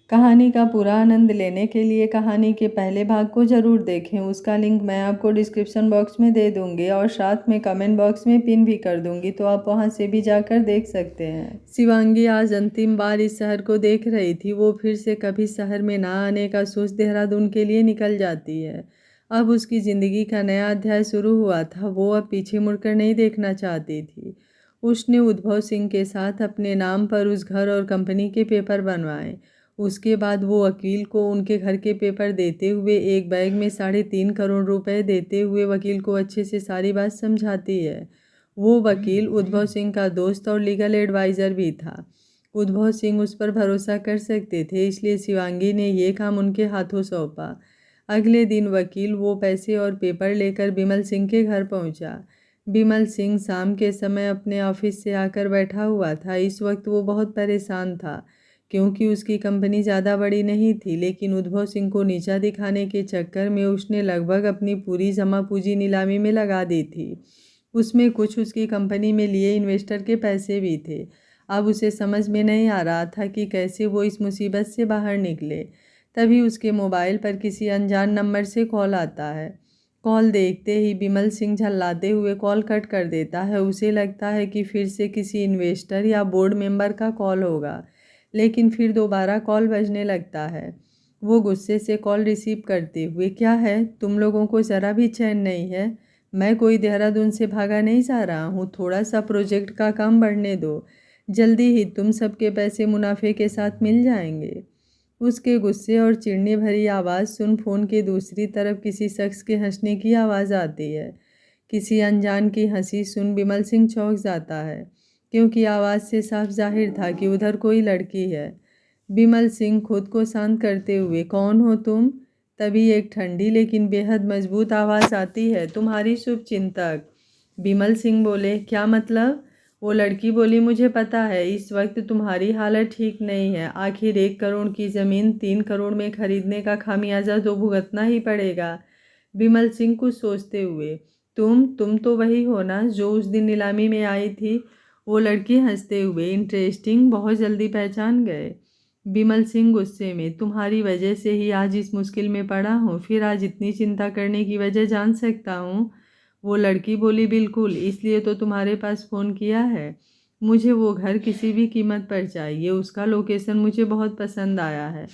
कहानी का पूरा आनंद लेने के लिए कहानी के पहले भाग को ज़रूर देखें। उसका लिंक मैं आपको डिस्क्रिप्शन बॉक्स में दे दूंगी और साथ में कमेंट बॉक्स में पिन भी कर दूंगी, तो आप वहां से भी जाकर देख सकते हैं। शिवांगी आज अंतिम बार इस शहर को देख रही थी। वो फिर से कभी शहर में ना आने का सोच देहरादून के लिए निकल जाती है। अब उसकी ज़िंदगी का नया अध्याय शुरू हुआ था। वो अब पीछे मुड़कर नहीं देखना चाहती थी। उसने उद्भव सिंह के साथ अपने नाम पर उस घर और कंपनी के पेपर बनवाए। उसके बाद वो वकील को उनके घर के पेपर देते हुए एक बैग में 3.5 करोड़ रुपए देते हुए वकील को अच्छे से सारी बात समझाती है। वो वकील उद्भव सिंह का दोस्त और लीगल एडवाइज़र भी था। उद्भव सिंह उस पर भरोसा कर सकते थे, इसलिए शिवांगी ने ये काम उनके हाथों सौंपा। अगले दिन वकील वो पैसे और पेपर लेकर बिमल सिंह के घर पहुंचा। बिमल सिंह शाम के समय अपने ऑफिस से आकर बैठा हुआ था। इस वक्त वो बहुत परेशान था, क्योंकि उसकी कंपनी ज़्यादा बड़ी नहीं थी, लेकिन उद्भव सिंह को नीचा दिखाने के चक्कर में उसने लगभग अपनी पूरी जमा पूंजी नीलामी में लगा दी थी। उसमें कुछ उसकी कंपनी में लिए इन्वेस्टर के पैसे भी थे। अब उसे समझ में नहीं आ रहा था कि कैसे वो इस मुसीबत से बाहर निकले। तभी उसके मोबाइल पर किसी अनजान नंबर से कॉल आता है। कॉल देखते ही बिमल सिंह झल्लाते हुए कॉल कट कर देता है। उसे लगता है कि फिर से किसी इन्वेस्टर या बोर्ड मेंबर का कॉल होगा, लेकिन फिर दोबारा कॉल बजने लगता है। वो गुस्से से कॉल रिसीव करते हुए, क्या है, तुम लोगों को ज़रा भी चैन नहीं है? मैं कोई देहरादून से भागा नहीं जा रहा हूँ। थोड़ा सा प्रोजेक्ट का काम बढ़ने दो, जल्दी ही तुम सबके पैसे मुनाफे के साथ मिल जाएंगे। उसके गुस्से और चिढ़ने भरी आवाज़ सुन फ़ोन के दूसरी तरफ किसी शख्स के हंसने की आवाज़ आती है। किसी अनजान की हंसी सुन बिमल सिंह चौंक जाता है, क्योंकि आवाज़ से साफ जाहिर था कि उधर कोई लड़की है। बिमल सिंह खुद को शांत करते हुए, कौन हो तुम? तभी एक ठंडी लेकिन बेहद मजबूत आवाज़ आती है, तुम्हारी शुभचिंतक। बिमल सिंह बोले, क्या मतलब? वो लड़की बोली, मुझे पता है इस वक्त तुम्हारी हालत ठीक नहीं है। आखिर 1 करोड़ की ज़मीन 3 करोड़ में खरीदने का खामियाजा तो भुगतना ही पड़ेगा। बिमल सिंह कुछ सोचते हुए, तुम तो वही हो ना जो उस दिन नीलामी में आई थी? वो लड़की हंसते हुए, इंटरेस्टिंग, बहुत जल्दी पहचान गए। बिमल सिंह गुस्से में, तुम्हारी वजह से ही आज इस मुश्किल में पड़ा हूँ, फिर आज इतनी चिंता करने की वजह जान सकता हूँ? वो लड़की बोली, बिल्कुल, इसलिए तो तुम्हारे पास फ़ोन किया है। मुझे वो घर किसी भी कीमत पर चाहिए। उसका लोकेशन मुझे बहुत पसंद आया है।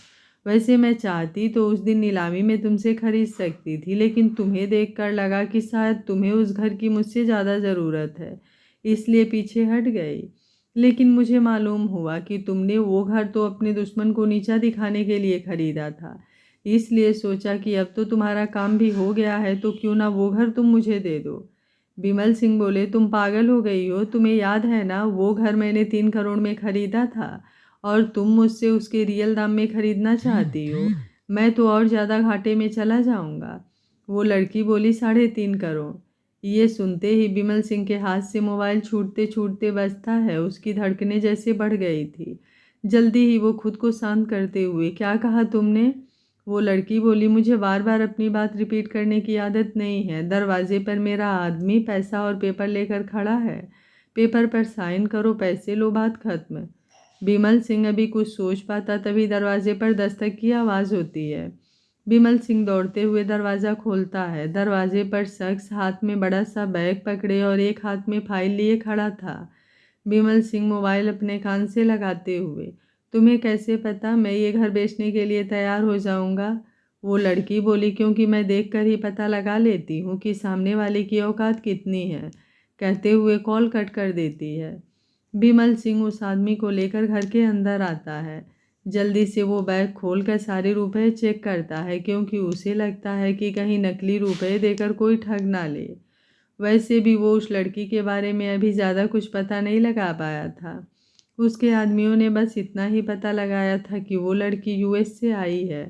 वैसे मैं चाहती तो उस दिन नीलामी में तुमसे खरीद सकती थी, लेकिन तुम्हें देखकर लगा कि शायद तुम्हें उस घर की मुझसे ज़्यादा ज़रूरत है, इसलिए पीछे हट गई। लेकिन मुझे मालूम हुआ कि तुमने वो घर तो अपने दुश्मन को नीचा दिखाने के लिए खरीदा था, इसलिए सोचा कि अब तो तुम्हारा काम भी हो गया है, तो क्यों ना वो घर तुम मुझे दे दो। बिमल सिंह बोले, तुम पागल हो गई हो? तुम्हें याद है ना, वो घर मैंने 3 करोड़ में खरीदा था और तुम मुझसे उसके रियल दाम में खरीदना चाहती हो। मैं तो और ज़्यादा घाटे में चला जाऊंगा। वो लड़की बोली, 3.5 करोड़। ये सुनते ही बिमल सिंह के हाथ से मोबाइल छूटते छूटते बजता है। उसकी धड़कनें जैसे बढ़ गई थी। जल्दी ही वो खुद को शांत करते हुए, क्या कहा तुमने? वो लड़की बोली, मुझे बार बार अपनी बात रिपीट करने की आदत नहीं है। दरवाजे पर मेरा आदमी पैसा और पेपर लेकर खड़ा है। पेपर पर साइन करो, पैसे लो, बात खत्म। बिमल सिंह अभी कुछ सोच पाता तभी दरवाजे पर दस्तक की आवाज़ होती है। बिमल सिंह दौड़ते हुए दरवाज़ा खोलता है। दरवाजे पर शख्स हाथ में बड़ा सा बैग पकड़े और एक हाथ में फाइल लिए खड़ा था। बिमल सिंह मोबाइल अपने कान से लगाते हुए, तुम्हें कैसे पता मैं ये घर बेचने के लिए तैयार हो जाऊंगा? वो लड़की बोली, क्योंकि मैं देखकर ही पता लगा लेती हूँ कि सामने वाले की औकात कितनी है। कहते हुए कॉल कट कर देती है। बिमल सिंह उस आदमी को लेकर घर के अंदर आता है। जल्दी से वो बैग खोलकर सारे रुपए चेक करता है, क्योंकि उसे लगता है कि कहीं नकली रुपए देकर कोई ठग ना ले। वैसे भी वो उस लड़की के बारे में अभी ज़्यादा कुछ पता नहीं लगा पाया था। उसके आदमियों ने बस इतना ही पता लगाया था कि वो लड़की यूएस से आई है।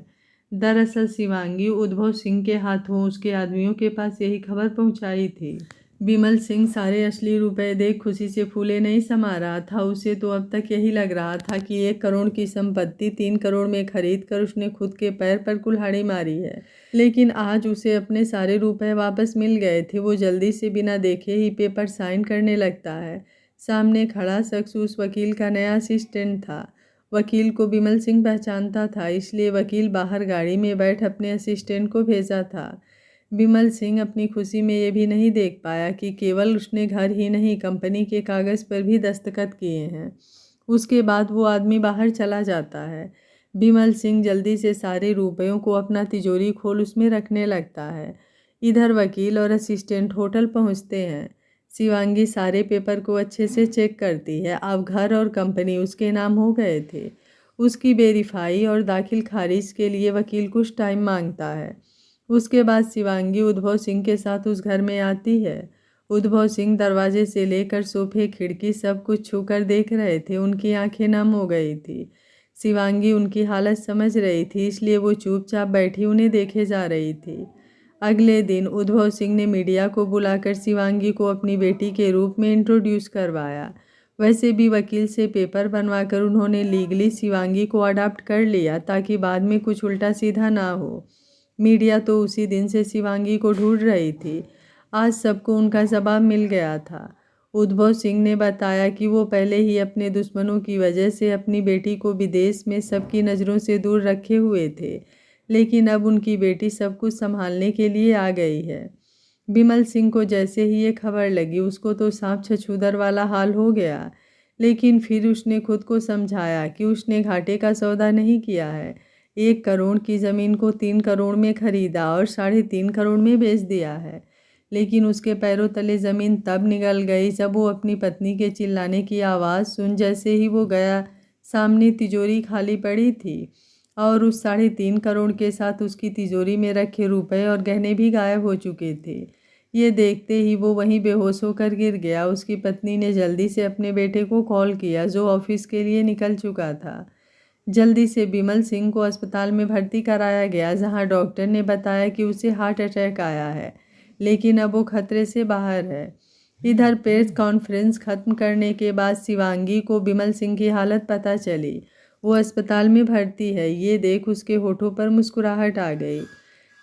दरअसल शिवांगी उद्भव सिंह के हाथों उसके आदमियों के पास यही खबर पहुंचाई थी। बिमल सिंह सारे असली रुपए देख खुशी से फूले नहीं समा रहा था। उसे तो अब तक यही लग रहा था कि 1 करोड़ की संपत्ति 3 करोड़ में खरीद कर उसने खुद के पैर पर कुल्हाड़ी मारी है। लेकिन आज उसे अपने सारे रुपए वापस मिल गए थे। वो जल्दी से बिना देखे ही पेपर साइन करने लगता है। सामने खड़ा शख्स उस वकील का नया असिस्टेंट था। वकील को बिमल सिंह पहचानता था, इसलिए वकील बाहर गाड़ी में बैठ अपने असिस्टेंट को भेजा था। बिमल सिंह अपनी खुशी में ये भी नहीं देख पाया कि केवल उसने घर ही नहीं कंपनी के कागज़ पर भी दस्तखत किए हैं। उसके बाद वो आदमी बाहर चला जाता है। बिमल सिंह जल्दी से सारे रुपयों को अपना तिजोरी खोल उसमें रखने लगता है। इधर वकील और असिस्टेंट होटल पहुंचते हैं। शिवांगी सारे पेपर को अच्छे से चेक करती है। अब घर और कंपनी उसके नाम हो गए थे। उसकी वेरीफाई और दाखिल खारिज के लिए वकील कुछ टाइम मांगता है। उसके बाद शिवांगी उद्भव सिंह के साथ उस घर में आती है। उद्भव सिंह दरवाजे से लेकर सोफे, खिड़की सब कुछ छूकर देख रहे थे। उनकी आंखें नम हो गई थी। शिवांगी उनकी हालत समझ रही थी, इसलिए वो चुपचाप बैठी उन्हें देखे जा रही थी। अगले दिन उद्भव सिंह ने मीडिया को बुलाकर शिवांगी को अपनी बेटी के रूप में इंट्रोड्यूस करवाया। वैसे भी वकील से पेपर बनवाकर उन्होंने लीगली शिवांगी को अडॉप्ट कर लिया ताकि बाद में कुछ उल्टा सीधा ना हो। मीडिया तो उसी दिन से शिवांगी को ढूंढ रही थी। आज सबको उनका जवाब मिल गया था। उद्भव सिंह ने बताया कि वो पहले ही अपने दुश्मनों की वजह से अपनी बेटी को विदेश में सबकी नज़रों से दूर रखे हुए थे, लेकिन अब उनकी बेटी सब कुछ संभालने के लिए आ गई है। बिमल सिंह को जैसे ही ये खबर लगी, उसको तो सांप छछूदर वाला हाल हो गया, लेकिन फिर उसने खुद को समझाया कि उसने घाटे का सौदा नहीं किया है। 1 करोड़ की ज़मीन को 3 करोड़ में खरीदा और 3.5 करोड़ में बेच दिया है। लेकिन उसके पैरों तले ज़मीन तब निगल गई जब वो अपनी पत्नी के चिल्लाने की आवाज़ सुन। जैसे ही वो गया, सामने तिजोरी खाली पड़ी थी और उस 3.5 करोड़ के साथ उसकी तिजोरी में रखे रुपए और गहने भी गायब हो चुके थे। ये देखते ही वो वहीं बेहोश होकर गिर गया। उसकी पत्नी ने जल्दी से अपने बेटे को कॉल किया, जो ऑफिस के लिए निकल चुका था। जल्दी से बिमल सिंह को अस्पताल में भर्ती कराया गया, जहां डॉक्टर ने बताया कि उसे हार्ट अटैक आया है, लेकिन अब वो खतरे से बाहर है। इधर प्रेस कॉन्फ्रेंस खत्म करने के बाद शिवांगी को बिमल सिंह की हालत पता चली। वो अस्पताल में भर्ती है, ये देख उसके होठों पर मुस्कुराहट आ गई।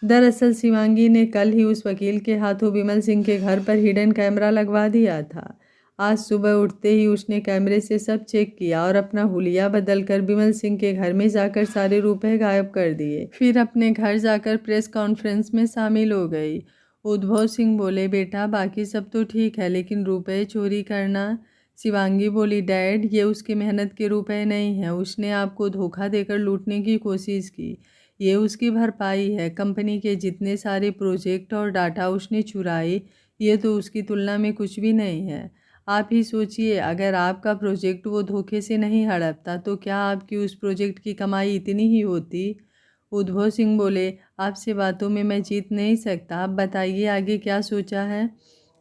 दरअसल शिवांगी ने कल ही उस वकील के हाथों बिमल सिंह के घर पर हिडन कैमरा लगवा दिया था। आज सुबह उठते ही उसने कैमरे से सब चेक किया और अपना हुलिया बदलकर बिमल सिंह के घर में जाकर सारे रुपए गायब कर दिए। फिर अपने घर जाकर प्रेस कॉन्फ्रेंस में शामिल हो गई। उद्भव सिंह बोले, बेटा बाकी सब तो ठीक है, लेकिन रुपए चोरी करना। शिवांगी बोली, डैड ये उसकी मेहनत के रुपए नहीं हैं, उसने आपको धोखा देकर लूटने की कोशिश की। ये उसकी भरपाई है। कंपनी के जितने सारे प्रोजेक्ट और डाटा उसने चुराए, ये तो उसकी तुलना में कुछ भी नहीं है। आप ही सोचिए, अगर आपका प्रोजेक्ट वो धोखे से नहीं हड़पता तो क्या आपकी उस प्रोजेक्ट की कमाई इतनी ही होती। उद्भव सिंह बोले, आपसे बातों में मैं जीत नहीं सकता, आप बताइए आगे क्या सोचा है।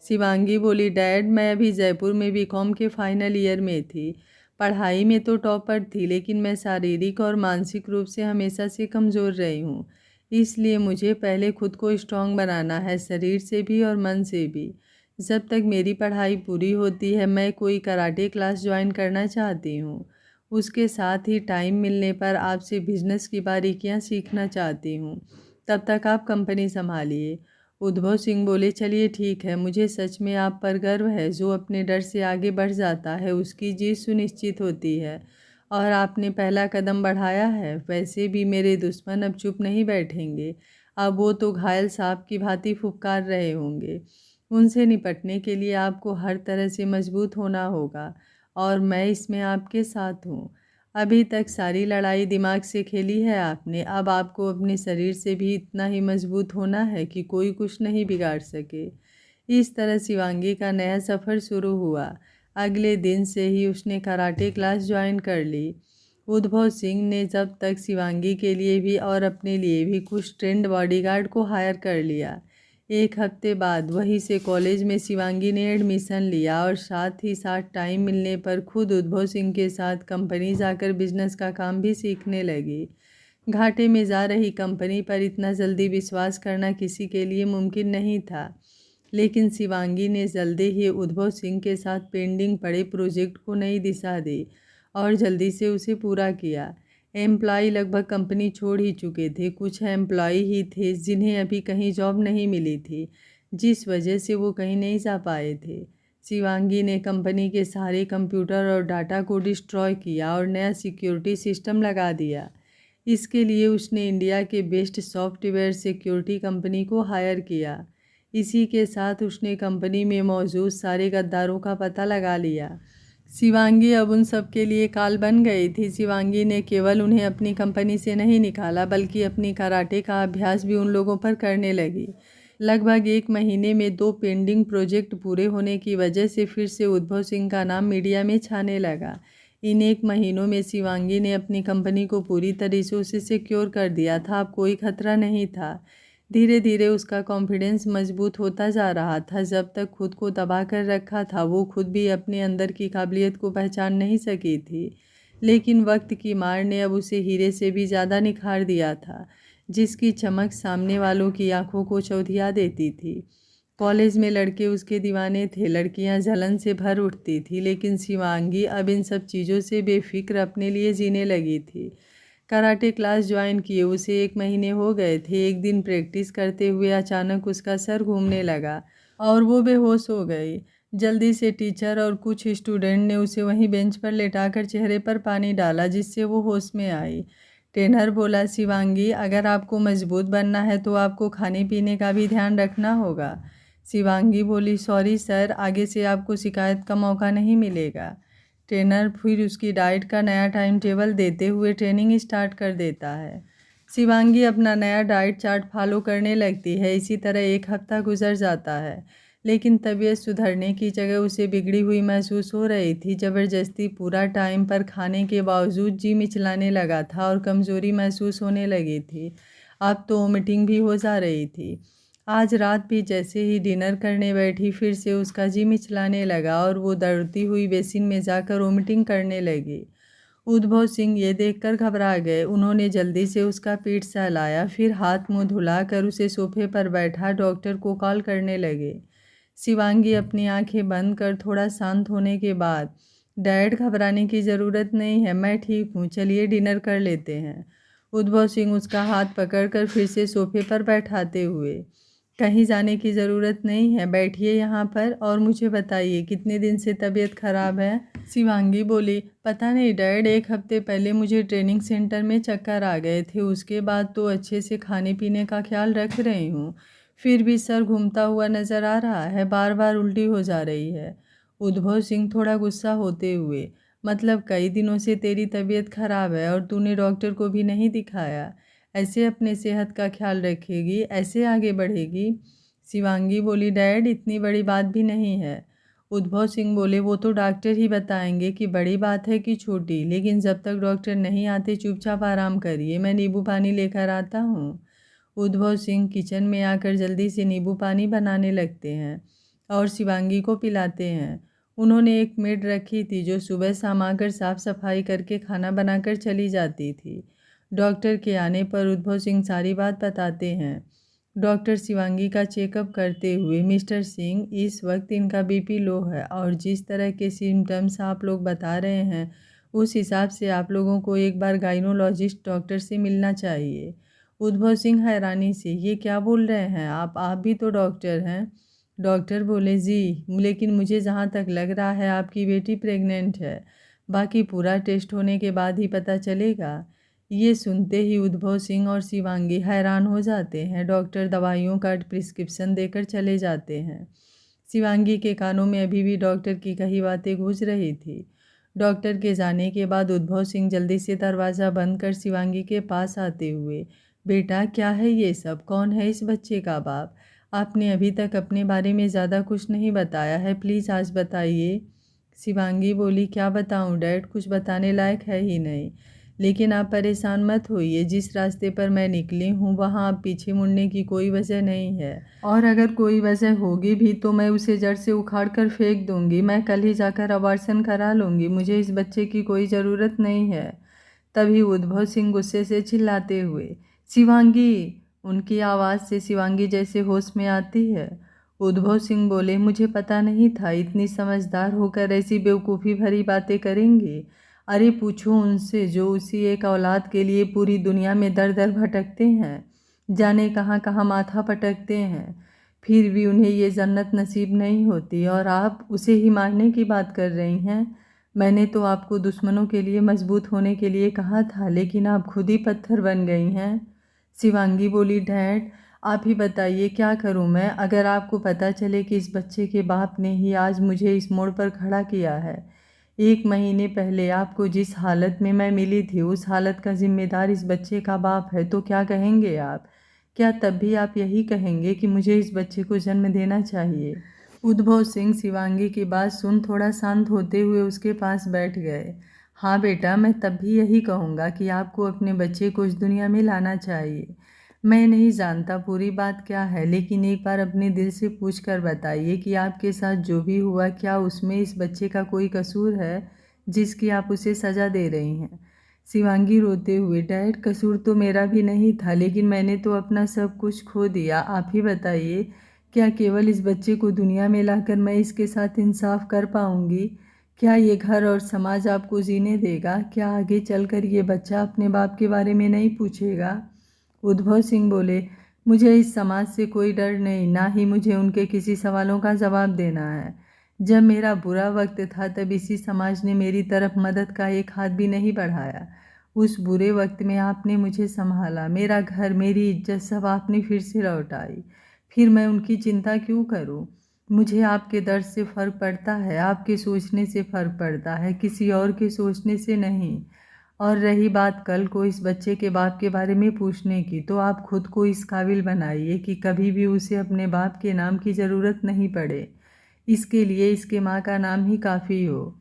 शिवांगी बोली, डैड मैं अभी जयपुर में बीकॉम के फाइनल ईयर में थी। पढ़ाई में तो टॉपर थी, लेकिन मैं शारीरिक और मानसिक रूप से हमेशा से कमज़ोर रही हूँ। इसलिए मुझे पहले खुद को स्ट्रांग बनाना है, शरीर से भी और मन से भी। जब तक मेरी पढ़ाई पूरी होती है, मैं कोई कराटे क्लास ज्वाइन करना चाहती हूँ। उसके साथ ही टाइम मिलने पर आपसे बिजनेस की बारीकियाँ सीखना चाहती हूँ। तब तक आप कंपनी संभालिए। उद्भव सिंह बोले, चलिए ठीक है, मुझे सच में आप पर गर्व है। जो अपने डर से आगे बढ़ जाता है उसकी जीत सुनिश्चित होती है, और आपने पहला कदम बढ़ाया है। वैसे भी मेरे दुश्मन अब चुप नहीं बैठेंगे। अब वो तो घायल सांप की भांति फुफकार रहे होंगे। उनसे निपटने के लिए आपको हर तरह से मजबूत होना होगा, और मैं इसमें आपके साथ हूँ। अभी तक सारी लड़ाई दिमाग से खेली है आपने, अब आपको अपने शरीर से भी इतना ही मजबूत होना है कि कोई कुछ नहीं बिगाड़ सके। इस तरह शिवांगी का नया सफ़र शुरू हुआ। अगले दिन से ही उसने कराटे क्लास ज्वाइन कर ली। उद्भव सिंह ने जब तक शिवांगी के लिए भी और अपने लिए भी कुछ ट्रेंड बॉडीगार्ड को हायर कर लिया। 1 हफ्ते बाद वहीं से कॉलेज में शिवांगी ने एडमिशन लिया और साथ ही साथ टाइम मिलने पर खुद उद्भव सिंह के साथ कंपनी जाकर बिजनेस का काम भी सीखने लगी। घाटे में जा रही कंपनी पर इतना जल्दी विश्वास करना किसी के लिए मुमकिन नहीं था, लेकिन शिवांगी ने जल्दी ही उद्भव सिंह के साथ पेंडिंग पड़े प्रोजेक्ट को नई दिशा दी और जल्दी से उसे पूरा किया। एम्प्लॉय लगभग कंपनी छोड़ ही चुके थे। कुछ एम्प्लॉय ही थे जिन्हें अभी कहीं जॉब नहीं मिली थी, जिस वजह से वो कहीं नहीं जा पाए थे। शिवांगी ने कंपनी के सारे कंप्यूटर और डाटा को डिस्ट्रॉय किया और नया सिक्योरिटी सिस्टम लगा दिया। इसके लिए उसने इंडिया के बेस्ट सॉफ्टवेयर सिक्योरिटी कंपनी को हायर किया। इसी के साथ उसने कंपनी में मौजूद सारे गद्दारों का पता लगा लिया। शिवांगी अब उन सब के लिए काल बन गई थी। शिवांगी ने केवल उन्हें अपनी कंपनी से नहीं निकाला बल्कि अपनी कराटे का अभ्यास भी उन लोगों पर करने लगी। लगभग 1 महीने में 2 पेंडिंग प्रोजेक्ट पूरे होने की वजह से फिर से उद्भव सिंह का नाम मीडिया में छाने लगा। इन 1 महीनों में शिवांगी ने अपनी कंपनी को पूरी तरीके से सिक्योर कर दिया था। अब कोई खतरा नहीं था। धीरे धीरे उसका कॉन्फिडेंस मजबूत होता जा रहा था। जब तक खुद को दबा कर रखा था वो खुद भी अपने अंदर की काबिलियत को पहचान नहीं सकी थी। लेकिन वक्त की मार ने अब उसे हीरे से भी ज़्यादा निखार दिया था, जिसकी चमक सामने वालों की आंखों को चौधिया देती थी। कॉलेज में लड़के उसके दीवाने थे, लड़कियां जलन से भर उठती थी, लेकिन शिवांगी अब इन सब चीज़ों से बेफिक्र अपने लिए जीने लगी थी। कराटे क्लास ज्वाइन किए उसे 1 महीने हो गए थे। एक दिन प्रैक्टिस करते हुए अचानक उसका सर घूमने लगा और वो बेहोश हो गई। जल्दी से टीचर और कुछ स्टूडेंट ने उसे वहीं बेंच पर लेटाकर चेहरे पर पानी डाला, जिससे वो होश में आई। ट्रेनर बोला, शिवांगी, अगर आपको मजबूत बनना है तो आपको खाने पीने का भी ध्यान रखना होगा। शिवांगी बोली, सॉरी सर, आगे से आपको शिकायत का मौका नहीं मिलेगा। ट्रेनर फिर उसकी डाइट का नया टाइम टेबल देते हुए ट्रेनिंग स्टार्ट कर देता है। शिवांगी अपना नया डाइट चार्ट फॉलो करने लगती है। इसी तरह 1 हफ्ता गुजर जाता है, लेकिन तबीयत सुधरने की जगह उसे बिगड़ी हुई महसूस हो रही थी। ज़बरदस्ती पूरा टाइम पर खाने के बावजूद जी मिचलाने लगा था और कमज़ोरी महसूस होने लगी थी। अब तो वोमिटिंग भी हो जा रही थी। आज रात भी जैसे ही डिनर करने बैठी फिर से उसका जी मिचलाने लगा और वो दौड़ती हुई बेसिन में जाकर वोमिटिंग करने लगी। उद्भव सिंह ये देखकर घबरा गए। उन्होंने जल्दी से उसका पीठ सहलाया, फिर हाथ मुंह धुलाकर उसे सोफे पर बैठा डॉक्टर को कॉल करने लगे। शिवांगी अपनी आंखें बंद कर थोड़ा शांत होने के बाद, डैड घबराने की ज़रूरत नहीं है, मैं ठीक हूँ, चलिए डिनर कर लेते हैं। उद्भव सिंह उसका हाथ पकड़कर फिर से सोफे पर बैठाते हुए, कहीं जाने की ज़रूरत नहीं है, बैठिए यहाँ पर और मुझे बताइए कितने दिन से तबीयत ख़राब है। शिवांगी बोली, पता नहीं डैड, 1 हफ्ते पहले मुझे ट्रेनिंग सेंटर में चक्कर आ गए थे। उसके बाद तो अच्छे से खाने पीने का ख्याल रख रही हूँ, फिर भी सर घूमता हुआ नज़र आ रहा है, बार बार उल्टी हो जा रही है। उद्भव सिंह थोड़ा गुस्सा होते हुए, मतलब कई दिनों से तेरी तबीयत ख़राब है और तूने डॉक्टर को भी नहीं दिखाया। ऐसे अपने सेहत का ख्याल रखेगी, ऐसे आगे बढ़ेगी। शिवांगी बोली, डैड, इतनी बड़ी बात भी नहीं है। उद्भव सिंह बोले, वो तो डॉक्टर ही बताएंगे कि बड़ी बात है कि छोटी, लेकिन जब तक डॉक्टर नहीं आते चुपचाप आराम करिए, मैं नींबू पानी लेकर आता हूँ। उद्भव सिंह किचन में आकर जल्दी से नींबू पानी बनाने लगते हैं और शिवांगी को पिलाते हैं। उन्होंने एक मेड रखी थी जो सुबह शाम आकर साफ सफाई करके खाना बनाकर चली जाती थी। डॉक्टर के आने पर उद्भव सिंह सारी बात बताते हैं। डॉक्टर शिवांगी का चेकअप करते हुए, मिस्टर सिंह, इस वक्त इनका बीपी लो है और जिस तरह के सिम्टम्स आप लोग बता रहे हैं उस हिसाब से आप लोगों को एक बार गाइनोलॉजिस्ट डॉक्टर से मिलना चाहिए। उद्भव सिंह हैरानी से, ये क्या बोल रहे हैं आप भी तो डॉक्टर हैं। डॉक्टर बोले, जी, लेकिन मुझे जहाँ तक लग रहा है आपकी बेटी प्रेग्नेंट है, बाकी पूरा टेस्ट होने के बाद ही पता चलेगा। ये सुनते ही उद्भव सिंह और शिवांगी हैरान हो जाते हैं। डॉक्टर दवाइयों का प्रिस्क्रिप्शन देकर चले जाते हैं। शिवांगी के कानों में अभी भी डॉक्टर की कही बातें गूंज रही थी। डॉक्टर के जाने के बाद उद्भव सिंह जल्दी से दरवाज़ा बंद कर शिवांगी के पास आते हुए, बेटा, क्या है ये सब, कौन है इस बच्चे का बाप? आपने अभी तक अपने बारे में ज़्यादा कुछ नहीं बताया है, प्लीज़ आज बताइए। शिवांगी बोली, क्या बताऊं डैड, कुछ बताने लायक है ही नहीं, लेकिन आप परेशान मत होइए, जिस रास्ते पर मैं निकली हूँ वहाँ अब पीछे मुड़ने की कोई वजह नहीं है, और अगर कोई वजह होगी भी तो मैं उसे जड़ से उखाड़ कर फेंक दूँगी। मैं कल ही जाकर अबॉर्शन करा लूँगी, मुझे इस बच्चे की कोई ज़रूरत नहीं है। तभी उद्भव सिंह गुस्से से चिल्लाते हुए, शिवांगी! उनकी आवाज़ से शिवांगी जैसे होश में आती है। उद्भव सिंह बोले, मुझे पता नहीं था इतनी समझदार होकर ऐसी बेवकूफ़ी भरी बातें करेंगे। अरे पूछो उनसे जो उसी एक औलाद के लिए पूरी दुनिया में दर दर भटकते हैं, जाने कहाँ कहाँ माथा पटकते हैं, फिर भी उन्हें ये जन्नत नसीब नहीं होती और आप उसे ही मारने की बात कर रही हैं। मैंने तो आपको दुश्मनों के लिए मजबूत होने के लिए कहा था, लेकिन आप खुद ही पत्थर बन गई हैं। शिवांगी बोली, डैड आप ही बताइए क्या करूं मैं। अगर आपको पता चले कि इस बच्चे के बाप ने ही आज मुझे इस मोड़ पर खड़ा किया है, 1 महीने पहले आपको जिस हालत में मैं मिली थी उस हालत का जिम्मेदार इस बच्चे का बाप है, तो क्या कहेंगे आप? क्या तब भी आप यही कहेंगे कि मुझे इस बच्चे को जन्म देना चाहिए? उद्भव सिंह शिवांगी की बात सुन थोड़ा शांत होते हुए उसके पास बैठ गए। हाँ बेटा, मैं तब भी यही कहूँगा कि आपको अपने बच्चे को इस दुनिया में लाना चाहिए। मैं नहीं जानता पूरी बात क्या है, लेकिन एक बार अपने दिल से पूछ कर बताइए कि आपके साथ जो भी हुआ, क्या उसमें इस बच्चे का कोई कसूर है जिसकी आप उसे सज़ा दे रही हैं? शिवांगी रोते हुए, डैड कसूर तो मेरा भी नहीं था, लेकिन मैंने तो अपना सब कुछ खो दिया। आप ही बताइए, क्या केवल इस बच्चे को दुनिया में लाकर मैं इसके साथ इंसाफ कर पाऊंगी? क्या ये घर और समाज आपको जीने देगा? क्या आगे चलकर ये बच्चा अपने बाप के बारे में नहीं पूछेगा? उद्भव सिंह बोले, मुझे इस समाज से कोई डर नहीं, ना ही मुझे उनके किसी सवालों का जवाब देना है। जब मेरा बुरा वक्त था तब इसी समाज ने मेरी तरफ मदद का एक हाथ भी नहीं बढ़ाया। उस बुरे वक्त में आपने मुझे संभाला, मेरा घर, मेरी इज्जत सब आपने फिर से लौटाई। फिर मैं उनकी चिंता क्यों करूं? मुझे आपके दर्द से फ़र्क पड़ता है, आपके सोचने से फ़र्क पड़ता है, किसी और के सोचने से नहीं। और रही बात कल को इस बच्चे के बाप के बारे में पूछने की, तो आप खुद को इस काबिल बनाइए कि कभी भी उसे अपने बाप के नाम की ज़रूरत नहीं पड़े। इसके लिए इसके माँ का नाम ही काफ़ी हो।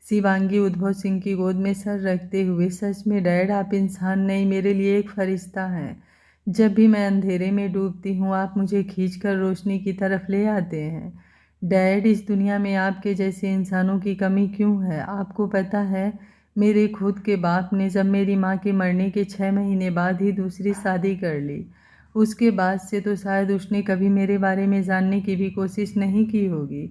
शिवांगी उद्भव सिंह की गोद में सर रखते हुए, सच में डैड आप इंसान नहीं, मेरे लिए एक फरिश्ता हैं। जब भी मैं अंधेरे में डूबती हूँ आप मुझे खींचकर रोशनी की तरफ ले आते हैं। डैड, इस दुनिया में आपके जैसे इंसानों की कमी क्यों है? आपको पता है, मेरे खुद के बाप ने जब मेरी माँ के मरने के 6 महीने बाद ही दूसरी शादी कर ली। उसके बाद से तो शायद उसने कभी मेरे बारे में जानने की भी कोशिश नहीं की होगी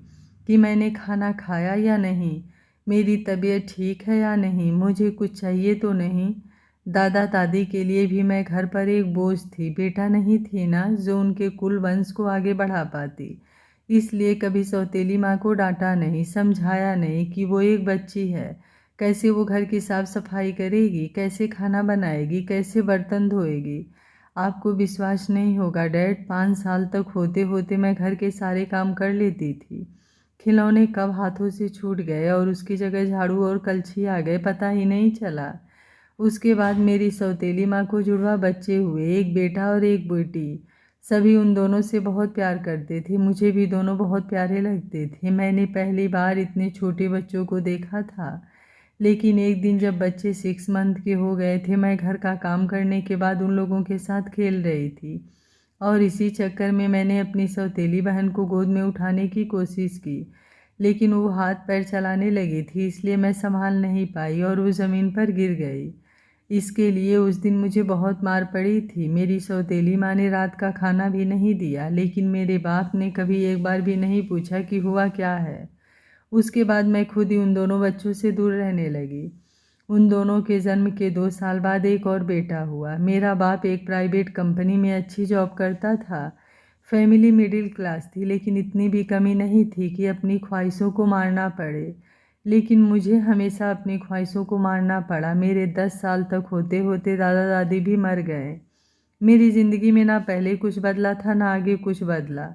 कि मैंने खाना खाया या नहीं, मेरी तबीयत ठीक है या नहीं, मुझे कुछ चाहिए तो नहीं। दादा दादी के लिए भी मैं घर पर एक बोझ थी, बेटा नहीं थी ना जो उनके कुल वंश को आगे बढ़ा पाती। इसलिए कभी सौतेली माँ को डांटा नहीं, समझाया नहीं कि वो एक बच्ची है, कैसे वो घर की साफ सफाई करेगी, कैसे खाना बनाएगी, कैसे बर्तन धोएगी। आपको विश्वास नहीं होगा डैड, 5 साल तक होते होते मैं घर के सारे काम कर लेती थी। खिलौने कब हाथों से छूट गए और उसकी जगह झाड़ू और कलछी आ गए, पता ही नहीं चला। उसके बाद मेरी सौतेली माँ को जुड़वा बच्चे हुए, एक बेटा और एक बेटी। सभी उन दोनों से बहुत प्यार करते थे, मुझे भी दोनों बहुत प्यारे लगते थे। मैंने पहली बार इतने छोटे बच्चों को देखा था, लेकिन एक दिन जब बच्चे 6 मंथ के हो गए थे, मैं घर का काम करने के बाद उन लोगों के साथ खेल रही थी और इसी चक्कर में मैंने अपनी सौतेली बहन को गोद में उठाने की कोशिश की, लेकिन वो हाथ पैर चलाने लगी थी, इसलिए मैं संभाल नहीं पाई और वो ज़मीन पर गिर गई। इसके लिए उस दिन मुझे बहुत मार पड़ी थी। मेरी सौतेली माँ ने रात का खाना भी नहीं दिया, लेकिन मेरे बाप ने कभी एक बार भी नहीं पूछा कि हुआ क्या है। उसके बाद मैं खुद ही उन दोनों बच्चों से दूर रहने लगी। उन दोनों के जन्म के 2 साल बाद एक और बेटा हुआ। मेरा बाप एक प्राइवेट कंपनी में अच्छी जॉब करता था। फैमिली मिडिल क्लास थी, लेकिन इतनी भी कमी नहीं थी कि अपनी ख्वाहिशों को मारना पड़े। लेकिन मुझे हमेशा अपनी ख्वाहिशों को मारना पड़ा। मेरे 10 साल तक होते होते दादा दादी भी मर गए। मेरी ज़िंदगी में ना पहले कुछ बदला था ना आगे कुछ बदला।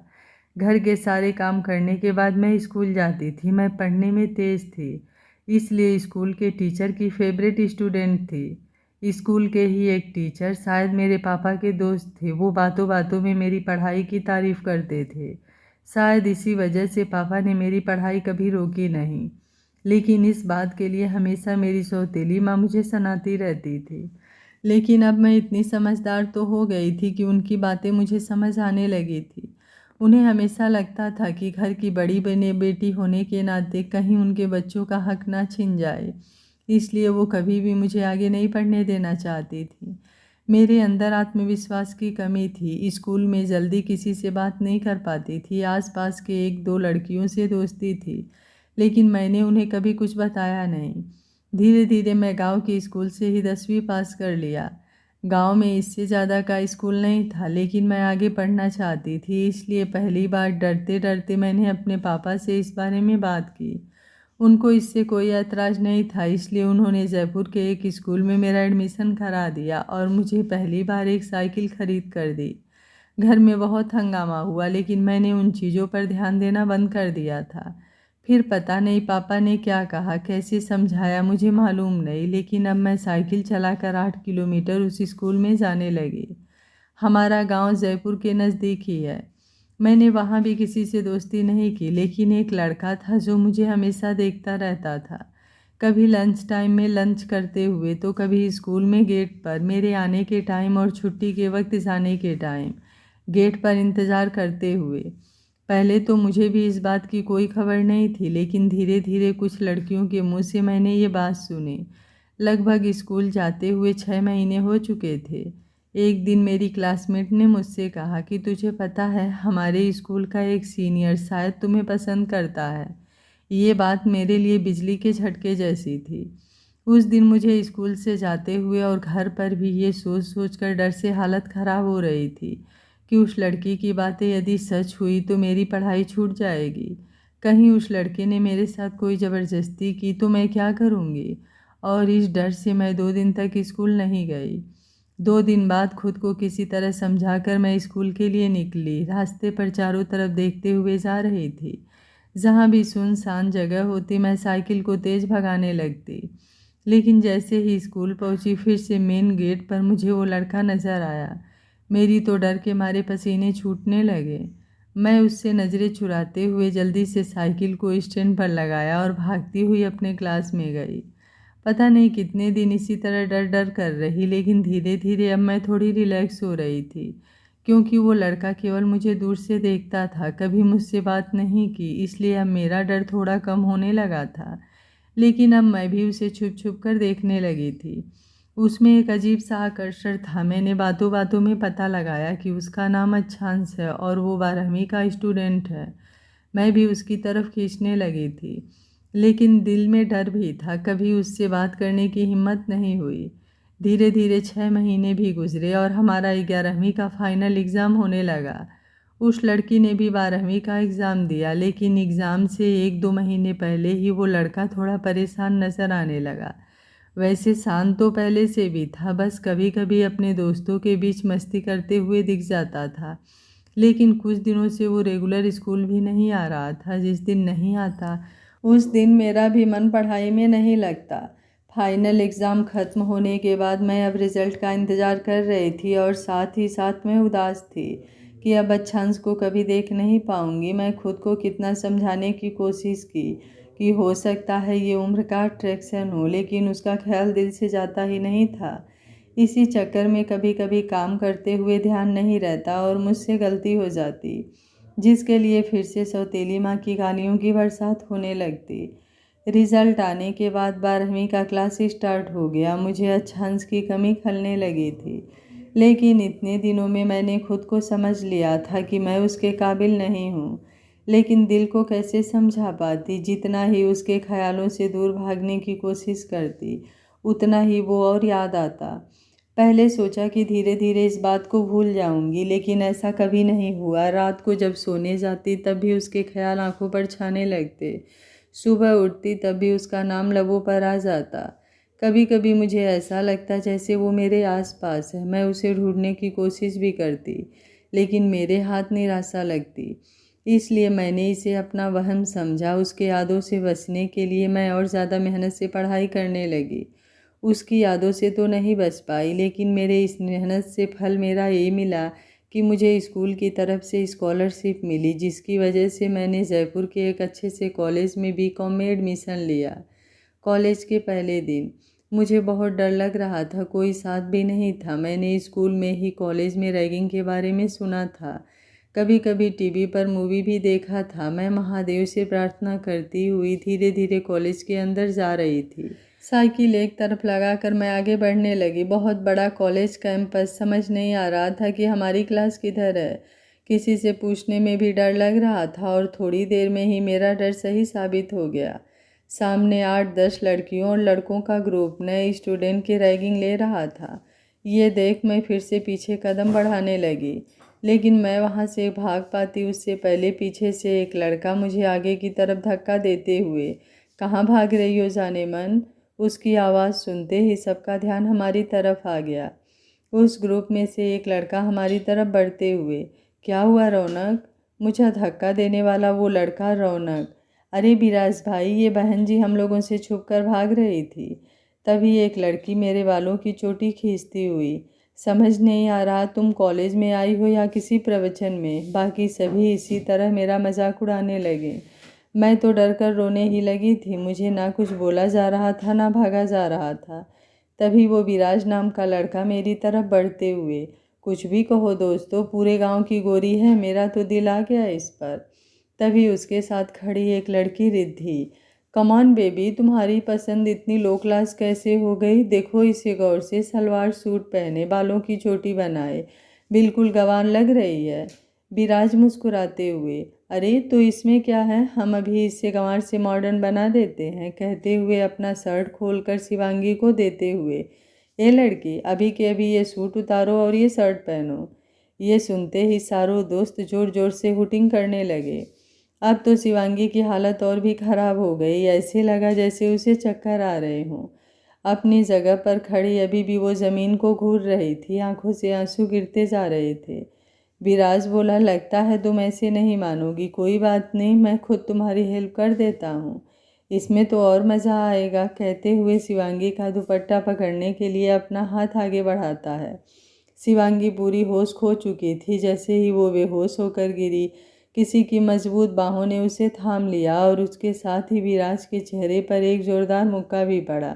घर के सारे काम करने के बाद मैं स्कूल जाती थी। मैं पढ़ने में तेज़ थी, इसलिए स्कूल के टीचर की फेवरेट स्टूडेंट थी। स्कूल के ही एक टीचर शायद मेरे पापा के दोस्त थे, वो बातों बातों में मेरी पढ़ाई की तारीफ़ करते थे। शायद इसी वजह से पापा ने मेरी पढ़ाई कभी रोकी नहीं, लेकिन इस बात के लिए हमेशा मेरी सौतेली माँ मुझे सुनाती रहती थी। लेकिन अब मैं इतनी समझदार तो हो गई थी कि उनकी बातें मुझे समझ आने लगी थी। उन्हें हमेशा लगता था कि घर की बड़ी बने बेटी होने के नाते कहीं उनके बच्चों का हक ना छिन जाए, इसलिए वो कभी भी मुझे आगे नहीं पढ़ने देना चाहती थी। मेरे अंदर आत्मविश्वास की कमी थी। स्कूल में जल्दी किसी से बात नहीं कर पाती थी। आसपास के 1-2 लड़कियों से दोस्ती थी, लेकिन मैंने उन्हें कभी कुछ बताया नहीं। धीरे धीरे मैं गांव के स्कूल से ही 10वीं पास कर लिया। गांव में इससे ज़्यादा का स्कूल नहीं था, लेकिन मैं आगे पढ़ना चाहती थी, इसलिए पहली बार डरते डरते मैंने अपने पापा से इस बारे में बात की। उनको इससे कोई ऐतराज़ नहीं था, इसलिए उन्होंने जयपुर के एक स्कूल में मेरा एडमिशन करा दिया और मुझे पहली बार एक साइकिल खरीद कर दी। घर में बहुत हंगामा हुआ, लेकिन मैंने उन चीज़ों पर ध्यान देना बंद कर दिया था। फिर पता नहीं पापा ने क्या कहा, कैसे समझाया मुझे मालूम नहीं, लेकिन अब मैं साइकिल चलाकर 8 किलोमीटर उस स्कूल में जाने लगी। हमारा गांव जयपुर के नज़दीक ही है। मैंने वहाँ भी किसी से दोस्ती नहीं की, लेकिन एक लड़का था जो मुझे हमेशा देखता रहता था, कभी लंच टाइम में लंच करते हुए, तो कभी स्कूल में गेट पर मेरे आने के टाइम और छुट्टी के वक्त जाने के टाइम गेट पर इंतज़ार करते हुए। पहले तो मुझे भी इस बात की कोई खबर नहीं थी, लेकिन धीरे धीरे कुछ लड़कियों के मुंह से मैंने ये बात सुनी। लगभग स्कूल जाते हुए 6 महीने हो चुके थे। एक दिन मेरी क्लासमेट ने मुझसे कहा कि तुझे पता है, हमारे स्कूल का एक सीनियर शायद तुम्हें पसंद करता है। ये बात मेरे लिए बिजली के झटके जैसी थी। उस दिन मुझे स्कूल से जाते हुए और घर पर भी ये सोच सोच कर डर से हालत ख़राब हो रही थी कि उस लड़की की बातें यदि सच हुई तो मेरी पढ़ाई छूट जाएगी। कहीं उस लड़के ने मेरे साथ कोई ज़बरदस्ती की तो मैं क्या करूँगी। और इस डर से मैं 2 दिन तक स्कूल नहीं गई। 2 दिन बाद खुद को किसी तरह समझाकर मैं स्कूल के लिए निकली। रास्ते पर चारों तरफ देखते हुए जा रही थी। जहाँ भी सुनसान जगह होती मैं साइकिल को तेज़ भगाने लगती। लेकिन जैसे ही स्कूल पहुँची, फिर से मेन गेट पर मुझे वो लड़का नज़र आया। मेरी तो डर के मारे पसीने छूटने लगे। मैं उससे नज़रें चुराते हुए जल्दी से साइकिल को स्टैंड पर लगाया और भागती हुई अपने क्लास में गई। पता नहीं कितने दिन इसी तरह डर डर कर रही, लेकिन धीरे धीरे अब मैं थोड़ी रिलैक्स हो रही थी, क्योंकि वो लड़का केवल मुझे दूर से देखता था, कभी मुझसे बात नहीं की, इसलिए अब मेरा डर थोड़ा कम होने लगा था। लेकिन अब मैं भी उसे छुप छुप कर देखने लगी थी। उसमें एक अजीब सा आकर्षण था। मैंने बातों बातों में पता लगाया कि उसका नाम अच्छांश है और वो 12वीं का स्टूडेंट है। मैं भी उसकी तरफ खींचने लगी थी, लेकिन दिल में डर भी था। कभी उससे बात करने की हिम्मत नहीं हुई। धीरे धीरे 6 महीने भी गुजरे और हमारा 11वीं का फाइनल एग्ज़ाम होने लगा। उस लड़की ने भी 12वीं का एग्ज़ाम दिया, लेकिन एग्ज़ाम से 1-2 महीने पहले ही वो लड़का थोड़ा परेशान नज़र आने लगा। वैसे शांत तो पहले से भी था, बस कभी कभी अपने दोस्तों के बीच मस्ती करते हुए दिख जाता था। लेकिन कुछ दिनों से वो रेगुलर स्कूल भी नहीं आ रहा था। जिस दिन नहीं आता उस दिन मेरा भी मन पढ़ाई में नहीं लगता। फाइनल एग्ज़ाम ख़त्म होने के बाद मैं अब रिज़ल्ट का इंतज़ार कर रही थी और साथ ही साथ मैं उदास थी कि अब अच्छांश को कभी देख नहीं पाऊंगी। मैं खुद को कितना समझाने की कोशिश की कि हो सकता है ये उम्र का अट्रैक्शन हो, लेकिन उसका ख्याल दिल से जाता ही नहीं था। इसी चक्कर में कभी कभी काम करते हुए ध्यान नहीं रहता और मुझसे गलती हो जाती, जिसके लिए फिर से सौतेली माँ की गालियों की बरसात होने लगती। रिज़ल्ट आने के बाद 12वीं का क्लास स्टार्ट हो गया। मुझे अच्छांश की कमी खलने लगी थी, लेकिन इतने दिनों में मैंने खुद को समझ लिया था कि मैं उसके काबिल नहीं हूँ। लेकिन दिल को कैसे समझा पाती। जितना ही उसके ख्यालों से दूर भागने की कोशिश करती, उतना ही वो और याद आता। पहले सोचा कि धीरे धीरे इस बात को भूल जाऊंगी, लेकिन ऐसा कभी नहीं हुआ। रात को जब सोने जाती तब भी उसके ख्याल आंखों पर छाने लगते। सुबह उठती तब भी उसका नाम लबों पर आ जाता। कभी कभी मुझे ऐसा लगता जैसे वो मेरे आसपास है। मैं उसे ढूंढने की कोशिश भी करती, लेकिन मेरे हाथ निराशा लगती। इसलिए मैंने इसे अपना वहम समझा। उसके यादों से बचने के लिए मैं और ज़्यादा मेहनत से पढ़ाई करने लगी। उसकी यादों से तो नहीं बच पाई, लेकिन मेरे इस मेहनत से फल मेरा ये मिला कि मुझे स्कूल की तरफ से स्कॉलरशिप मिली, जिसकी वजह से मैंने जयपुर के एक अच्छे से कॉलेज में बीकॉम में एडमिशन लिया। कॉलेज के पहले दिन मुझे बहुत डर लग रहा था, कोई साथ भी नहीं था। मैंने स्कूल में ही कॉलेज में रैगिंग के बारे में सुना था, कभी कभी टीवी पर मूवी भी देखा था। मैं महादेव से प्रार्थना करती हुई धीरे धीरे कॉलेज के अंदर जा रही थी। साइकिल एक तरफ लगाकर मैं आगे बढ़ने लगी। बहुत बड़ा कॉलेज कैंपस, समझ नहीं आ रहा था कि हमारी क्लास किधर है। किसी से पूछने में भी डर लग रहा था और थोड़ी देर में ही मेरा डर सही साबित हो गया। सामने 8-10 लड़कियों और लड़कों का ग्रुप नए स्टूडेंट की रैगिंग ले रहा था। ये देख मैं फिर से पीछे कदम बढ़ाने लगी, लेकिन मैं वहाँ से भाग पाती उससे पहले पीछे से एक लड़का मुझे आगे की तरफ धक्का देते हुए, कहाँ भाग रही हो जाने मन? उसकी आवाज़ सुनते ही सबका ध्यान हमारी तरफ आ गया। उस ग्रुप में से एक लड़का हमारी तरफ बढ़ते हुए, क्या हुआ रौनक? मुझे धक्का देने वाला वो लड़का रौनक। अरे विराज भाई, ये बहन जी हम लोगों से छुप कर भाग रही थी। तभी एक लड़की मेरे बालों की चोटी खींचती हुई, समझ नहीं आ रहा तुम कॉलेज में आई हो या किसी प्रवचन में। बाकी सभी इसी तरह मेरा मजाक उड़ाने लगे। मैं तो डर कर रोने ही लगी थी। मुझे ना कुछ बोला जा रहा था ना भागा जा रहा था। तभी वो विराज नाम का लड़का मेरी तरफ बढ़ते हुए, कुछ भी कहो दोस्तों, पूरे गांव की गोरी है, मेरा तो दिल आ गया इस पर। तभी उसके साथ खड़ी एक लड़की रिद्धि, कम ऑन बेबी, तुम्हारी पसंद इतनी लो क्लास कैसे हो गई? देखो इसे गौर से, सलवार सूट पहने, बालों की चोटी बनाए, बिल्कुल गंवार लग रही है। विराज मुस्कुराते हुए, अरे तो इसमें क्या है, हम अभी इससे गंवार से मॉडर्न बना देते हैं, कहते हुए अपना शर्ट खोलकर शिवांगी को देते हुए, ये लड़की अभी के अभी ये सूट उतारो और ये शर्ट पहनो। ये सुनते ही सारों दोस्त जोर जोर से हुटिंग करने लगे। अब तो शिवांगी की हालत और भी खराब हो गई। ऐसे लगा जैसे उसे चक्कर आ रहे हों। अपनी जगह पर खड़ी अभी भी वो ज़मीन को घूर रही थी, आंखों से आंसू गिरते जा रहे थे। विराज बोला, लगता है तुम ऐसे नहीं मानोगी, कोई बात नहीं, मैं खुद तुम्हारी हेल्प कर देता हूँ, इसमें तो और मज़ा आएगा, कहते हुए शिवांगी का दुपट्टा पकड़ने के लिए अपना हाथ आगे बढ़ाता है। शिवांगी पूरी होश खो चुकी थी। जैसे ही वो बेहोश होकर गिरी, किसी की मजबूत बाहों ने उसे थाम लिया और उसके साथ ही विराज के चेहरे पर एक जोरदार मुक्का भी पड़ा।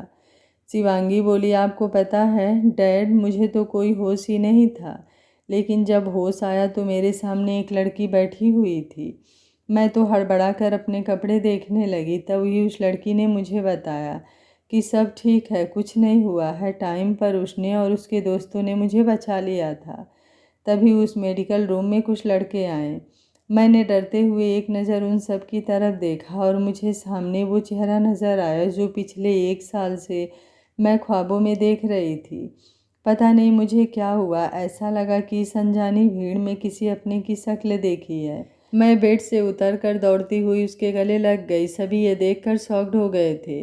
शिवांगी बोली, आपको पता है डैड, मुझे तो कोई होश ही नहीं था, लेकिन जब होश आया तो मेरे सामने एक लड़की बैठी हुई थी। मैं तो हड़बड़ा कर अपने कपड़े देखने लगी, तभी उस लड़की ने मुझे बताया कि सब ठीक है, कुछ नहीं हुआ है। टाइम पर उसने और उसके दोस्तों ने मुझे बचा लिया था। तभी उस मेडिकल रूम में कुछ लड़के आए। मैंने डरते हुए एक नज़र उन सब की तरफ देखा और मुझे सामने वो चेहरा नज़र आया जो पिछले 1 साल से मैं ख्वाबों में देख रही थी। पता नहीं मुझे क्या हुआ, ऐसा लगा कि इस अनजानी भीड़ में किसी अपने की शक्ल देखी है। मैं बेड से उतरकर दौड़ती हुई उसके गले लग गई। सभी ये देखकर शॉक्ड हो गए थे,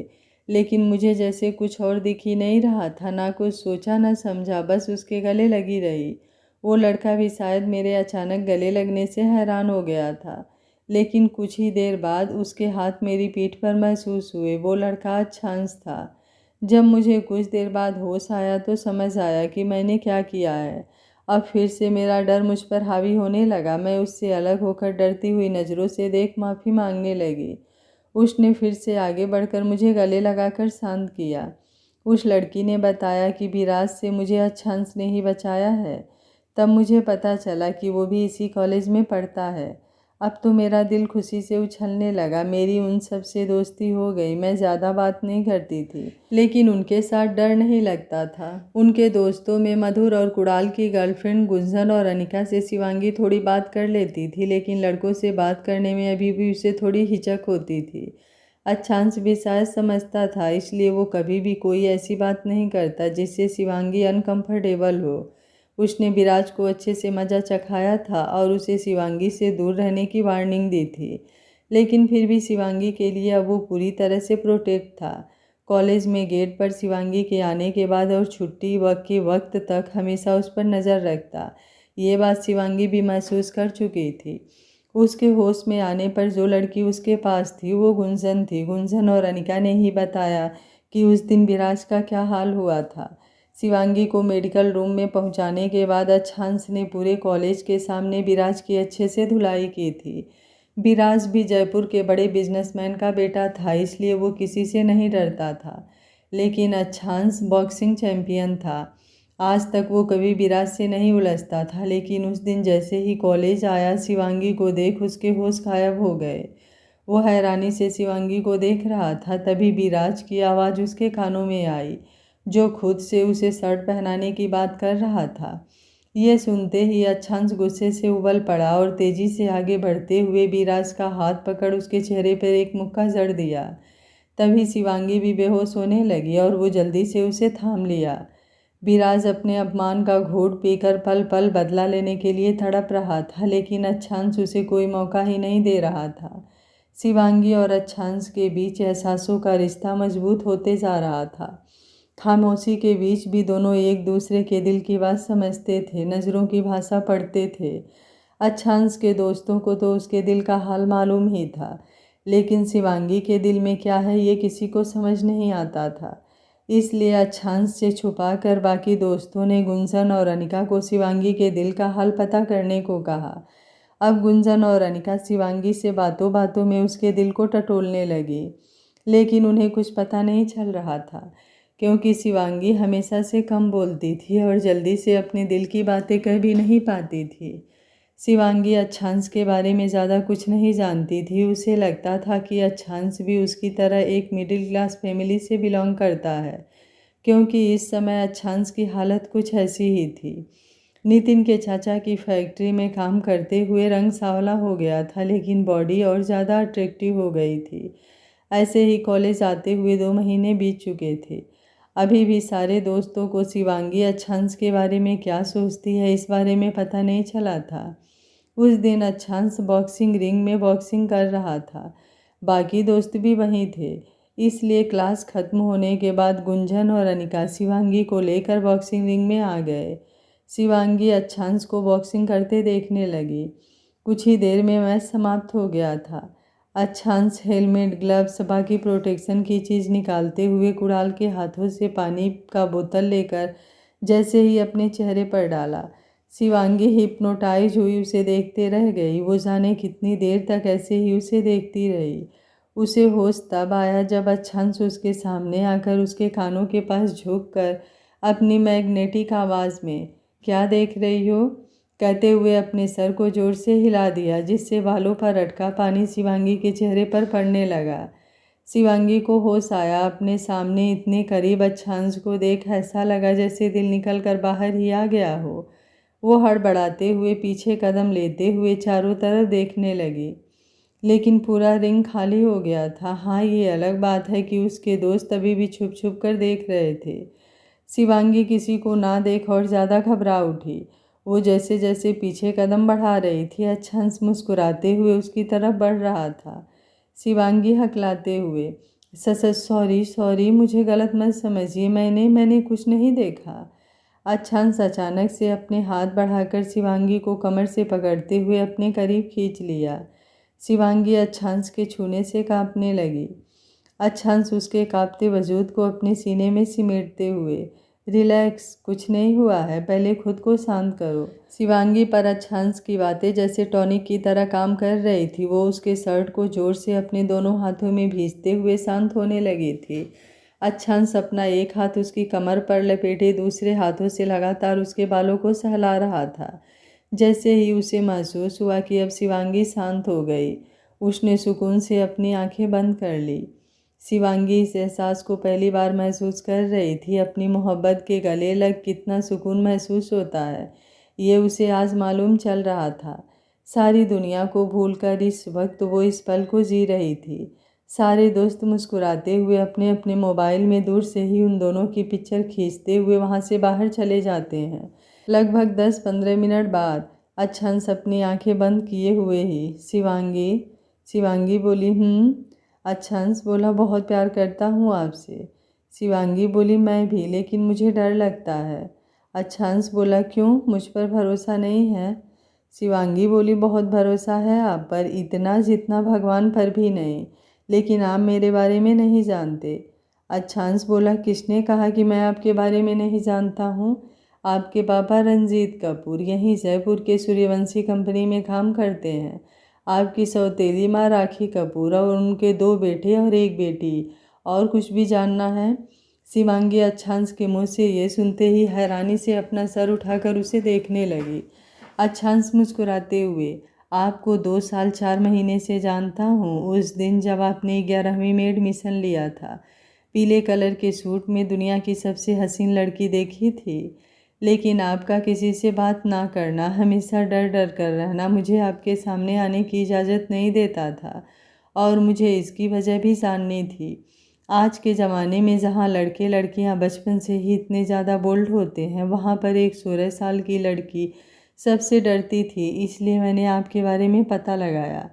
लेकिन मुझे जैसे कुछ और दिख ही नहीं रहा था। ना कुछ सोचा ना समझा, बस उसके गले लगी रही। वो लड़का भी शायद मेरे अचानक गले लगने से हैरान हो गया था, लेकिन कुछ ही देर बाद उसके हाथ मेरी पीठ पर महसूस हुए। वो लड़का अच्छांश था। जब मुझे कुछ देर बाद होश आया तो समझ आया कि मैंने क्या किया है। अब फिर से मेरा डर मुझ पर हावी होने लगा। मैं उससे अलग होकर डरती हुई नज़रों से देख माफ़ी मांगने लगी। उसने फिर से आगे बढ़कर मुझे गले लगाकर शांत किया। उस लड़की ने बताया कि विराज से मुझे अच्छांश ने ही बचाया है। तब मुझे पता चला कि वो भी इसी कॉलेज में पढ़ता है। अब तो मेरा दिल खुशी से उछलने लगा। मेरी उन सब से दोस्ती हो गई। मैं ज़्यादा बात नहीं करती थी, लेकिन उनके साथ डर नहीं लगता था। उनके दोस्तों में मधुर और कुणाल की गर्लफ्रेंड गुंजन और अनिका से शिवांगी थोड़ी बात कर लेती थी, लेकिन लड़कों से बात करने में अभी भी उसे थोड़ी हिचक होती थी। अच्छांश भी शायद समझता था, इसलिए वो कभी भी कोई ऐसी बात नहीं करता जिससे शिवांगी अनकंफर्टेबल हो। उसने विराज को अच्छे से मज़ा चखाया था और उसे शिवांगी से दूर रहने की वार्निंग दी थी, लेकिन फिर भी शिवांगी के लिए अब वो पूरी तरह से प्रोटेक्ट था। कॉलेज में गेट पर शिवांगी के आने के बाद और छुट्टी वक्त के वक्त तक हमेशा उस पर नज़र रखता। ये बात शिवांगी भी महसूस कर चुकी थी। उसके होश में आने पर जो लड़की उसके पास थी वो गुंजन थी। गुंजन और अनिका ने ही बताया कि उस दिन विराज का क्या हाल हुआ था। शिवांगी को मेडिकल रूम में पहुंचाने के बाद अच्छांश ने पूरे कॉलेज के सामने विराज की अच्छे से धुलाई की थी। विराज भी जयपुर के बड़े बिजनेसमैन का बेटा था, इसलिए वो किसी से नहीं डरता था। लेकिन अच्छांश बॉक्सिंग चैंपियन था। आज तक वो कभी विराज से नहीं उलझता था, लेकिन उस दिन जैसे ही कॉलेज आया, शिवांगी को देख उसके होश गायब हो गए। वो हैरानी से शिवांगी को देख रहा था। तभी विराज की आवाज़ उसके कानों में आई, जो खुद से उसे शर्ट पहनाने की बात कर रहा था। ये सुनते ही अच्छांश गुस्से से उबल पड़ा और तेजी से आगे बढ़ते हुए विराज का हाथ पकड़ उसके चेहरे पर एक मुक्का जड़ दिया। तभी शिवांगी भी बेहोश होने लगी और वो जल्दी से उसे थाम लिया। विराज अपने अपमान का घूंट पीकर पल पल बदला लेने के लिए तड़प रहा था, लेकिन अच्छांश उसे कोई मौका ही नहीं दे रहा था। शिवांगी और अच्छांश के बीच एहसासों का रिश्ता मजबूत होते जा रहा था। खामोशी के बीच भी दोनों एक दूसरे के दिल की बात समझते थे, नज़रों की भाषा पढ़ते थे। अच्छांश के दोस्तों को तो उसके दिल का हाल मालूम ही था, लेकिन शिवांगी के दिल में क्या है ये किसी को समझ नहीं आता था। इसलिए अच्छांश से छुपा कर बाकी दोस्तों ने गुंजन और अनिका को शिवांगी के दिल का हाल पता करने को कहा। अब गुंजन और अनिका शिवांगी से बातों बातों में उसके दिल को टटोलने लगी, लेकिन उन्हें कुछ पता नहीं चल रहा था, क्योंकि शिवांगी हमेशा से कम बोलती थी और जल्दी से अपने दिल की बातें कह भी नहीं पाती थी। शिवांगी अच्छांश के बारे में ज़्यादा कुछ नहीं जानती थी। उसे लगता था कि अच्छांश भी उसकी तरह एक मिडिल क्लास फैमिली से बिलोंग करता है, क्योंकि इस समय अच्छांश की हालत कुछ ऐसी ही थी। नितिन के चाचा की फैक्ट्री में काम करते हुए रंग सांवला हो गया था, लेकिन बॉडी और ज़्यादा अट्रैक्टिव हो गई थी। ऐसे ही कॉलेज आते हुए 2 महीने बीत चुके थे। अभी भी सारे दोस्तों को शिवांगी अच्छांश के बारे में क्या सोचती है इस बारे में पता नहीं चला था। उस दिन अच्छांश बॉक्सिंग रिंग में बॉक्सिंग कर रहा था। बाकी दोस्त भी वहीं थे, इसलिए क्लास खत्म होने के बाद गुंजन और अनिका शिवांगी को लेकर बॉक्सिंग रिंग में आ गए। शिवांगी अच्छांश को बॉक्सिंग करते देखने लगी। कुछ ही देर में मैच समाप्त हो गया था। अच्छांश हेलमेट, ग्लव्स, बाकी प्रोटेक्शन की चीज़ निकालते हुए कुणाल के हाथों से पानी का बोतल लेकर जैसे ही अपने चेहरे पर डाला, शिवांगी हिप्नोटाइज हुई उसे देखते रह गई। वो जाने कितनी देर तक ऐसे ही उसे देखती रही। उसे होश तब आया जब अच्छांश उसके सामने आकर उसके कानों के पास झुककर अपनी मैग्नेटिक आवाज़ में क्या देख रही हो कहते हुए अपने सर को जोर से हिला दिया, जिससे बालों पर अटका पानी शिवांगी के चेहरे पर पड़ने लगा। शिवांगी को होश आया। अपने सामने इतने करीब अच्छांश को देख ऐसा लगा जैसे दिल निकल कर बाहर ही आ गया हो। वो हड़बड़ाते हुए पीछे कदम लेते हुए चारों तरफ देखने लगी, लेकिन पूरा रिंग खाली हो गया था। हाँ, ये अलग बात है कि उसके दोस्त अभी भी छुप छुप कर देख रहे थे। शिवांगी किसी को ना देख और ज़्यादा घबरा उठी। वो जैसे जैसे पीछे कदम बढ़ा रही थी, अच्छांश मुस्कुराते हुए उसकी तरफ बढ़ रहा था। शिवांगी हकलाते हुए, सच सॉरी सॉरी, मुझे गलत मत समझिए, मैंने कुछ नहीं देखा। अच्छांश अचानक से अपने हाथ बढ़ाकर शिवांगी को कमर से पकड़ते हुए अपने करीब खींच लिया। शिवांगी अच्छांश के छूने से कांपने लगी। अच्छांश उसके कांपते वजूद को अपने सीने में सिमेटते हुए, रिलैक्स, कुछ नहीं हुआ है, पहले खुद को शांत करो। शिवांगी पर अच्छांश की बातें जैसे टॉनिक की तरह काम कर रही थी। वो उसके शर्ट को जोर से अपने दोनों हाथों में भींचते हुए शांत होने लगी थी। अच्छांश अपना एक हाथ उसकी कमर पर लपेटे दूसरे हाथों से लगातार उसके बालों को सहला रहा था। जैसे ही उसे महसूस हुआ कि अब शिवांगी शांत हो गई, उसने सुकून से अपनी आंखें बंद कर ली। शिवांगी इस एहसास को पहली बार महसूस कर रही थी। अपनी मोहब्बत के गले लग कितना सुकून महसूस होता है, ये उसे आज मालूम चल रहा था। सारी दुनिया को भूलकर इस वक्त वो इस पल को जी रही थी। सारे दोस्त मुस्कुराते हुए अपने अपने मोबाइल में दूर से ही उन दोनों की पिक्चर खींचते हुए वहाँ से बाहर चले जाते हैं। लगभग 10-15 मिनट बाद अच्छांश अपनी आंखें बंद किए हुए ही शिवांगी बोली, अच्छांश बोला, बहुत प्यार करता हूँ आपसे। शिवांगी बोली, मैं भी, लेकिन मुझे डर लगता है। अच्छांश बोला, क्यों, मुझ पर भरोसा नहीं है? शिवांगी बोली, बहुत भरोसा है आप पर, इतना जितना भगवान पर भी नहीं, लेकिन आप मेरे बारे में नहीं जानते। अच्छांश बोला, किसने कहा कि मैं आपके बारे में नहीं जानता हूँ? आपके पापा रंजीत कपूर यहीं जयपुर के सूर्यवंशी कंपनी में काम करते हैं। आपकी सौतेली माँ राखी कपूर और उनके 2 बेटे और 1 बेटी। और कुछ भी जानना है? शिवांगी अच्छांश के मुँह से ये सुनते ही हैरानी से अपना सर उठाकर उसे देखने लगी। अच्छांश मुस्कुराते हुए, आपको 2 साल 4 महीने से जानता हूँ। उस दिन जब आपने 11वीं में एडमिशन लिया था, पीले कलर के सूट में दुनिया की सबसे हसीन लड़की देखी थी। लेकिन आपका किसी से बात ना करना, हमेशा डर डर कर रहना मुझे आपके सामने आने की इजाज़त नहीं देता था, और मुझे इसकी वजह भी जाननी थी। आज के ज़माने में जहाँ लड़के लड़कियाँ बचपन से ही इतने ज़्यादा बोल्ड होते हैं, वहाँ पर एक 16 साल की लड़की सबसे डरती थी। इसलिए मैंने आपके बारे में पता लगाया।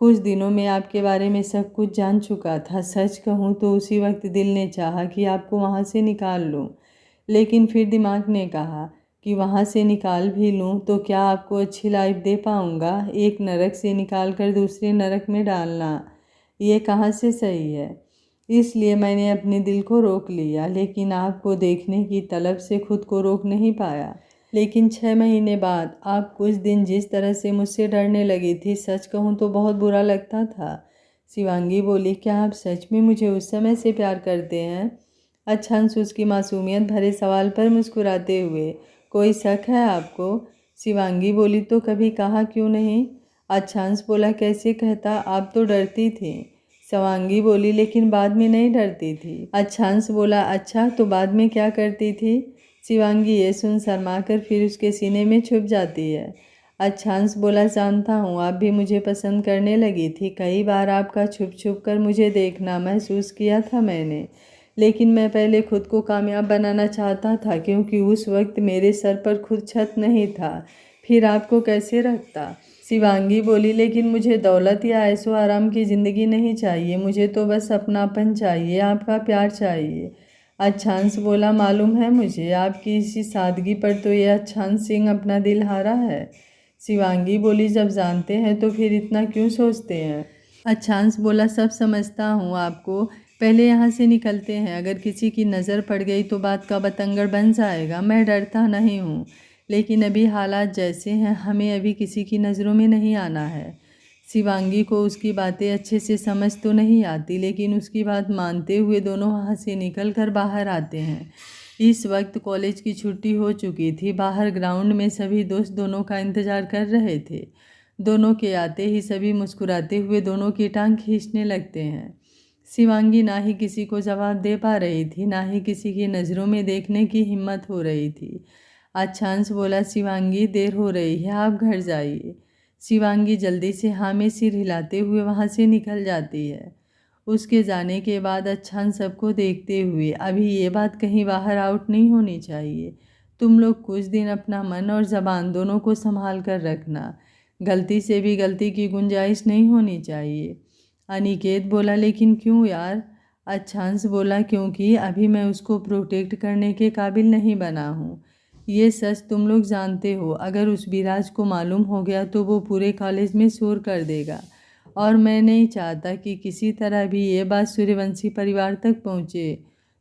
कुछ दिनों में आपके बारे में सब कुछ जान चुका था। सच कहूँ तो उसी वक्त दिल ने चाहा कि आपको वहाँ से निकाल लूँ, लेकिन फिर दिमाग ने कहा कि वहाँ से निकाल भी लूँ तो क्या आपको अच्छी लाइफ दे पाऊँगा। एक नरक से निकाल कर दूसरे नरक में डालना, ये कहाँ से सही है। इसलिए मैंने अपने दिल को रोक लिया, लेकिन आपको देखने की तलब से खुद को रोक नहीं पाया। लेकिन 6 महीने बाद आप कुछ दिन जिस तरह से मुझसे डरने लगी थी, सच कहूँ तो बहुत बुरा लगता था। शिवांगी बोली, क्या आप सच में मुझे उस समय से प्यार करते हैं? अच्छांश उसकी मासूमियत भरे सवाल पर मुस्कुराते हुए, कोई शक है आपको? शिवांगी बोली, तो कभी कहा क्यों नहीं? अच्छांश बोला, कैसे कहता, आप तो डरती थी। शिवांगी बोली, लेकिन बाद में नहीं डरती थी। अच्छांश बोला, अच्छा तो बाद में क्या करती थी? शिवांगी ये सुन शर्माकर फिर उसके सीने में छुप जाती है। अच्छांश बोला, जानता हूँ आप भी मुझे पसंद करने लगी थी। कई बार आपका छुप छुप कर मुझे देखना महसूस किया था मैंने, लेकिन मैं पहले खुद को कामयाब बनाना चाहता था, क्योंकि उस वक्त मेरे सर पर खुद छत नहीं था। फिर आपको कैसे रखता? शिवांगी बोली, लेकिन मुझे दौलत या ऐशो आराम की ज़िंदगी नहीं चाहिए, मुझे तो बस अपनापन चाहिए, आपका प्यार चाहिए। अच्छांश बोला, मालूम है मुझे, आपकी इसी सादगी पर तो ये अच्छांश सिंह अपना दिल हारा है। शिवांगी बोली, जब जानते हैं तो फिर इतना क्यों सोचते हैं? अच्छांश बोला, सब समझता हूँ आपको, पहले यहाँ से निकलते हैं। अगर किसी की नज़र पड़ गई तो बात का बतंगड़ बन जाएगा। मैं डरता नहीं हूँ, लेकिन अभी हालात जैसे हैं, हमें अभी किसी की नज़रों में नहीं आना है। शिवांगी को उसकी बातें अच्छे से समझ तो नहीं आती, लेकिन उसकी बात मानते हुए दोनों वहाँ से निकल कर बाहर आते हैं। इस वक्त कॉलेज की छुट्टी हो चुकी थी। बाहर ग्राउंड में सभी दोस्त दोनों का इंतज़ार कर रहे थे। दोनों के आते ही सभी मुस्कुराते हुए दोनों की टांग खींचने लगते हैं। शिवांगी ना ही किसी को जवाब दे पा रही थी, ना ही किसी की नज़रों में देखने की हिम्मत हो रही थी। अच्छांश बोला, शिवांगी देर हो रही है, आप घर जाइए। शिवांगी जल्दी से हाँ में सिर हिलाते हुए वहाँ से निकल जाती है। उसके जाने के बाद अच्छांश सबको देखते हुए, अभी ये बात कहीं बाहर आउट नहीं होनी चाहिए। तुम लोग कुछ दिन अपना मन और ज़बान दोनों को संभाल कर रखना। गलती से भी गलती की गुंजाइश नहीं होनी चाहिए। अनिकेत बोला, लेकिन क्यों यार? अच्छांश बोला, क्योंकि अभी मैं उसको प्रोटेक्ट करने के काबिल नहीं बना हूँ। ये सच तुम लोग जानते हो। अगर उस विराज को मालूम हो गया तो वो पूरे कॉलेज में शोर कर देगा, और मैं नहीं चाहता कि किसी तरह भी ये बात सूर्यवंशी परिवार तक पहुँचे।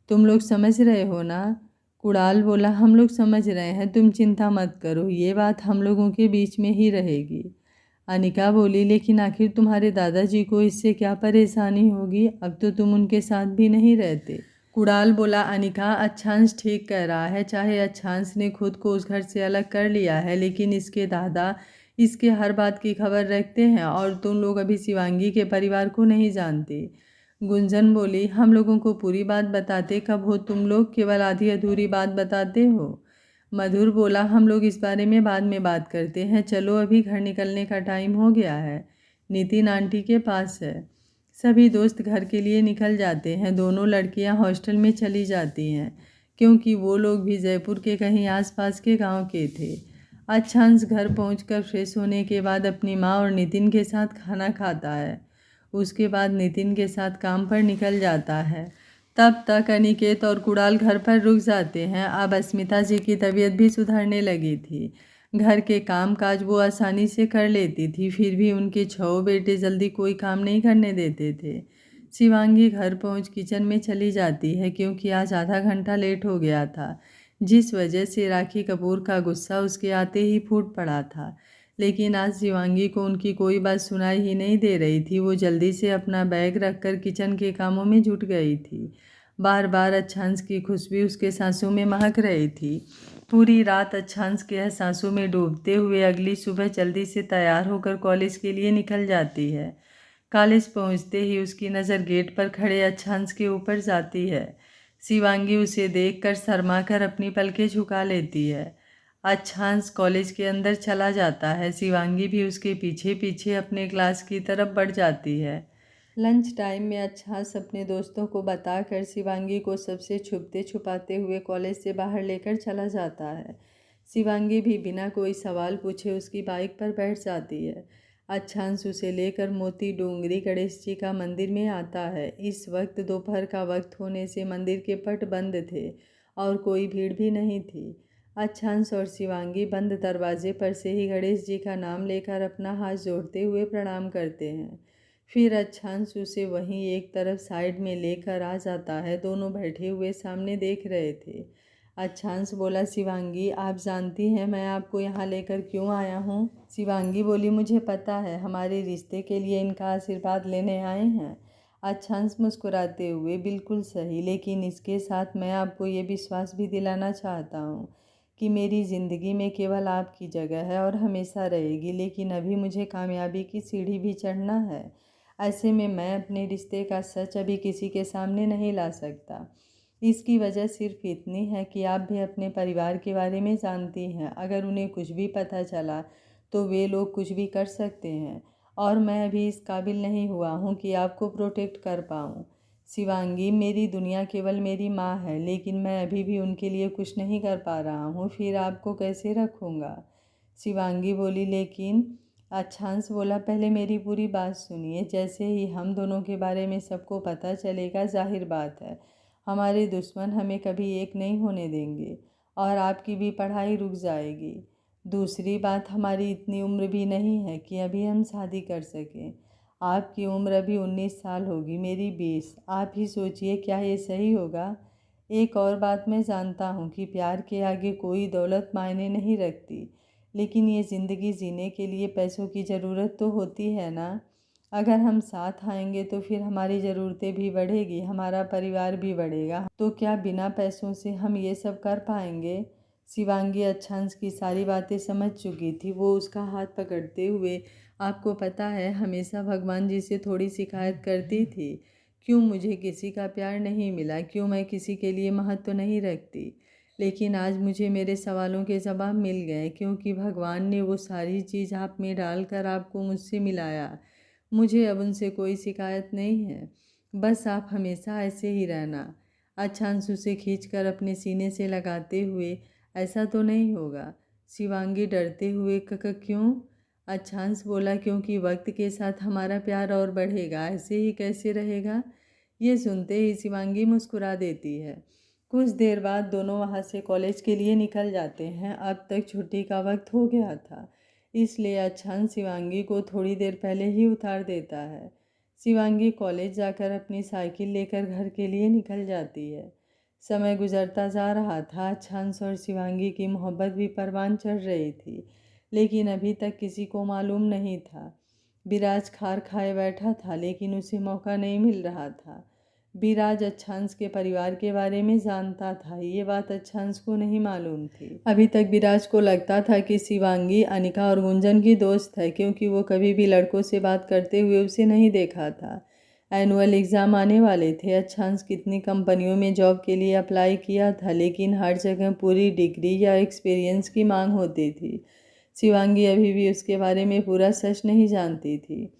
तुम लोग समझ रहे हो ना? कुणाल बोला, हम लोग समझ रहे हैं, तुम चिंता मत करो, ये बात हम लोगों के बीच में ही रहेगी। अनिका बोली, लेकिन आखिर तुम्हारे दादाजी को इससे क्या परेशानी होगी? अब तो तुम उनके साथ भी नहीं रहते। कुणाल बोला, अनिका, अच्छांश ठीक कह रहा है। चाहे अच्छांश ने खुद को उस घर से अलग कर लिया है, लेकिन इसके दादा इसके हर बात की खबर रखते हैं, और तुम लोग अभी शिवांगी के परिवार को नहीं जानते। गुंजन बोली, हम लोगों को पूरी बात बताते कब हो तुम लोग? केवल आधी अधूरी बात बताते हो। मधुर बोला, हम लोग इस बारे में बाद में बात करते हैं, चलो अभी घर निकलने का टाइम हो गया है, नितिन आंटी के पास है। सभी दोस्त घर के लिए निकल जाते हैं। दोनों लड़कियां हॉस्टल में चली जाती हैं, क्योंकि वो लोग भी जयपुर के कहीं आसपास के गांव के थे। अच्छांश घर पहुंचकर फ्रेश होने के बाद अपनी माँ और नितिन के साथ खाना खाता है। उसके बाद नितिन के साथ काम पर निकल जाता है। तब तक अनिकेत और कुणाल घर पर रुक जाते हैं। अब अस्मिता जी की तबीयत भी सुधरने लगी थी। घर के काम काज वो आसानी से कर लेती थी, फिर भी उनके 6 बेटे जल्दी कोई काम नहीं करने देते थे। शिवांगी घर पहुंच किचन में चली जाती है, क्योंकि आज आधा घंटा लेट हो गया था, जिस वजह से राखी कपूर का गुस्सा उसके आते ही फूट पड़ा था। लेकिन आज शिवांगी को उनकी कोई बात सुनाई ही नहीं दे रही थी। वो जल्दी से अपना बैग रखकर किचन के कामों में जुट गई थी। बार बार अच्छांश की खुशबू उसके सांसों में महक रही थी। पूरी रात अच्छांश के एहसासों में डूबते हुए अगली सुबह जल्दी से तैयार होकर कॉलेज के लिए निकल जाती है। कॉलेज पहुंचते ही उसकी नज़र गेट पर खड़े अच्छांश के ऊपर जाती है। शिवांगी उसे देखकर शर्माकर अपनी पलकें झुका लेती है। अच्छांश कॉलेज के अंदर चला जाता है। शिवांगी भी उसके पीछे पीछे अपने क्लास की तरफ बढ़ जाती है। लंच टाइम में अच्छास अपने दोस्तों को बताकर शिवांगी को सबसे छुपते छुपाते हुए कॉलेज से बाहर लेकर चला जाता है। शिवांगी भी बिना कोई सवाल पूछे उसकी बाइक पर बैठ जाती है। अच्छांश उसे लेकर मोती डोंगरी गणेश जी का मंदिर में आता है। इस वक्त दोपहर का वक्त होने से मंदिर के पट बंद थे और कोई भीड़ भी नहीं थी। अच्छांश और शिवांगी बंद दरवाजे पर से ही गणेश जी का नाम लेकर अपना हाथ जोड़ते हुए प्रणाम करते हैं। फिर अच्छांश उसे वहीं एक तरफ साइड में लेकर आ जाता है। दोनों बैठे हुए सामने देख रहे थे। अच्छांश बोला, शिवांगी आप जानती हैं मैं आपको यहाँ लेकर क्यों आया हूँ? शिवांगी बोली, मुझे पता है, हमारे रिश्ते के लिए इनका आशीर्वाद लेने आए हैं। अच्छांश मुस्कुराते हुए, बिल्कुल सही, लेकिन इसके साथ मैं आपको ये विश्वास भी दिलाना चाहता हूँ कि मेरी ज़िंदगी में केवल आपकी जगह है और हमेशा रहेगी, लेकिन अभी मुझे कामयाबी की सीढ़ी भी चढ़ना है। ऐसे में मैं अपने रिश्ते का सच अभी किसी के सामने नहीं ला सकता। इसकी वजह सिर्फ इतनी है कि आप भी अपने परिवार के बारे में जानती हैं। अगर उन्हें कुछ भी पता चला तो वे लोग कुछ भी कर सकते हैं और मैं अभी इस काबिल नहीं हुआ हूँ कि आपको प्रोटेक्ट कर पाऊँ। शिवांगी, मेरी दुनिया केवल मेरी माँ है, लेकिन मैं अभी भी उनके लिए कुछ नहीं कर पा रहा हूँ, फिर आपको कैसे रखूँगा? शिवांगी बोली, लेकिन अच्छांश बोला, पहले मेरी पूरी बात सुनिए। जैसे ही हम दोनों के बारे में सबको पता चलेगा, जाहिर बात है हमारे दुश्मन हमें कभी एक नहीं होने देंगे और आपकी भी पढ़ाई रुक जाएगी। दूसरी बात, हमारी इतनी उम्र भी नहीं है कि अभी हम शादी कर सकें। आपकी उम्र अभी 19 साल होगी, मेरी 20। आप ही सोचिए, क्या ये सही होगा? एक और बात, मैं जानता हूँ कि प्यार के आगे कोई दौलत मायने नहीं रखती, लेकिन ये ज़िंदगी जीने के लिए पैसों की ज़रूरत तो होती है ना। अगर हम साथ आएंगे तो फिर हमारी ज़रूरतें भी बढ़ेगी, हमारा परिवार भी बढ़ेगा। तो क्या बिना पैसों से हम ये सब कर पाएंगे? शिवांगी अच्छांश की सारी बातें समझ चुकी थी। वो उसका हाथ पकड़ते हुए, आपको पता है, हमेशा भगवान जी से थोड़ी शिकायत करती थी, क्यों मुझे किसी का प्यार नहीं मिला, क्यों मैं किसी के लिए महत्व नहीं रखती। लेकिन आज मुझे मेरे सवालों के जवाब मिल गए, क्योंकि भगवान ने वो सारी चीज़ आप में डालकर आपको मुझसे मिलाया। मुझे अब उनसे कोई शिकायत नहीं है, बस आप हमेशा ऐसे ही रहना। अच्छांश उसे खींचकर अपने सीने से लगाते हुए, ऐसा तो नहीं होगा? शिवांगी डरते हुए, क्यों? अच्छांश बोला, क्योंकि वक्त के साथ हमारा प्यार और बढ़ेगा, ऐसे ही कैसे रहेगा? ये सुनते ही शिवांगी मुस्कुरा देती है। कुछ देर बाद दोनों वहाँ से कॉलेज के लिए निकल जाते हैं। अब तक छुट्टी का वक्त हो गया था, इसलिए अच्छांश शिवांगी को थोड़ी देर पहले ही उतार देता है। शिवांगी कॉलेज जाकर अपनी साइकिल लेकर घर के लिए निकल जाती है। समय गुजरता जा रहा था। अच्छांश और शिवांगी की मोहब्बत भी परवान चढ़ रही थी, लेकिन अभी तक किसी को मालूम नहीं था। विराज खार खाए बैठा था, लेकिन उसे मौका नहीं मिल रहा था। विराज अच्छांश के परिवार के बारे में जानता था, ये बात अच्छांश को नहीं मालूम थी। अभी तक विराज को लगता था कि शिवांगी अनिका और गुंजन की दोस्त है, क्योंकि वो कभी भी लड़कों से बात करते हुए उसे नहीं देखा था। एनुअल एग्ज़ाम आने वाले थे। अच्छांश कितनी कंपनियों में जॉब के लिए अप्लाई किया था, लेकिन हर जगह पूरी डिग्री या एक्सपीरियंस की मांग होती थी। शिवांगी अभी भी उसके बारे में पूरा सच नहीं जानती थी।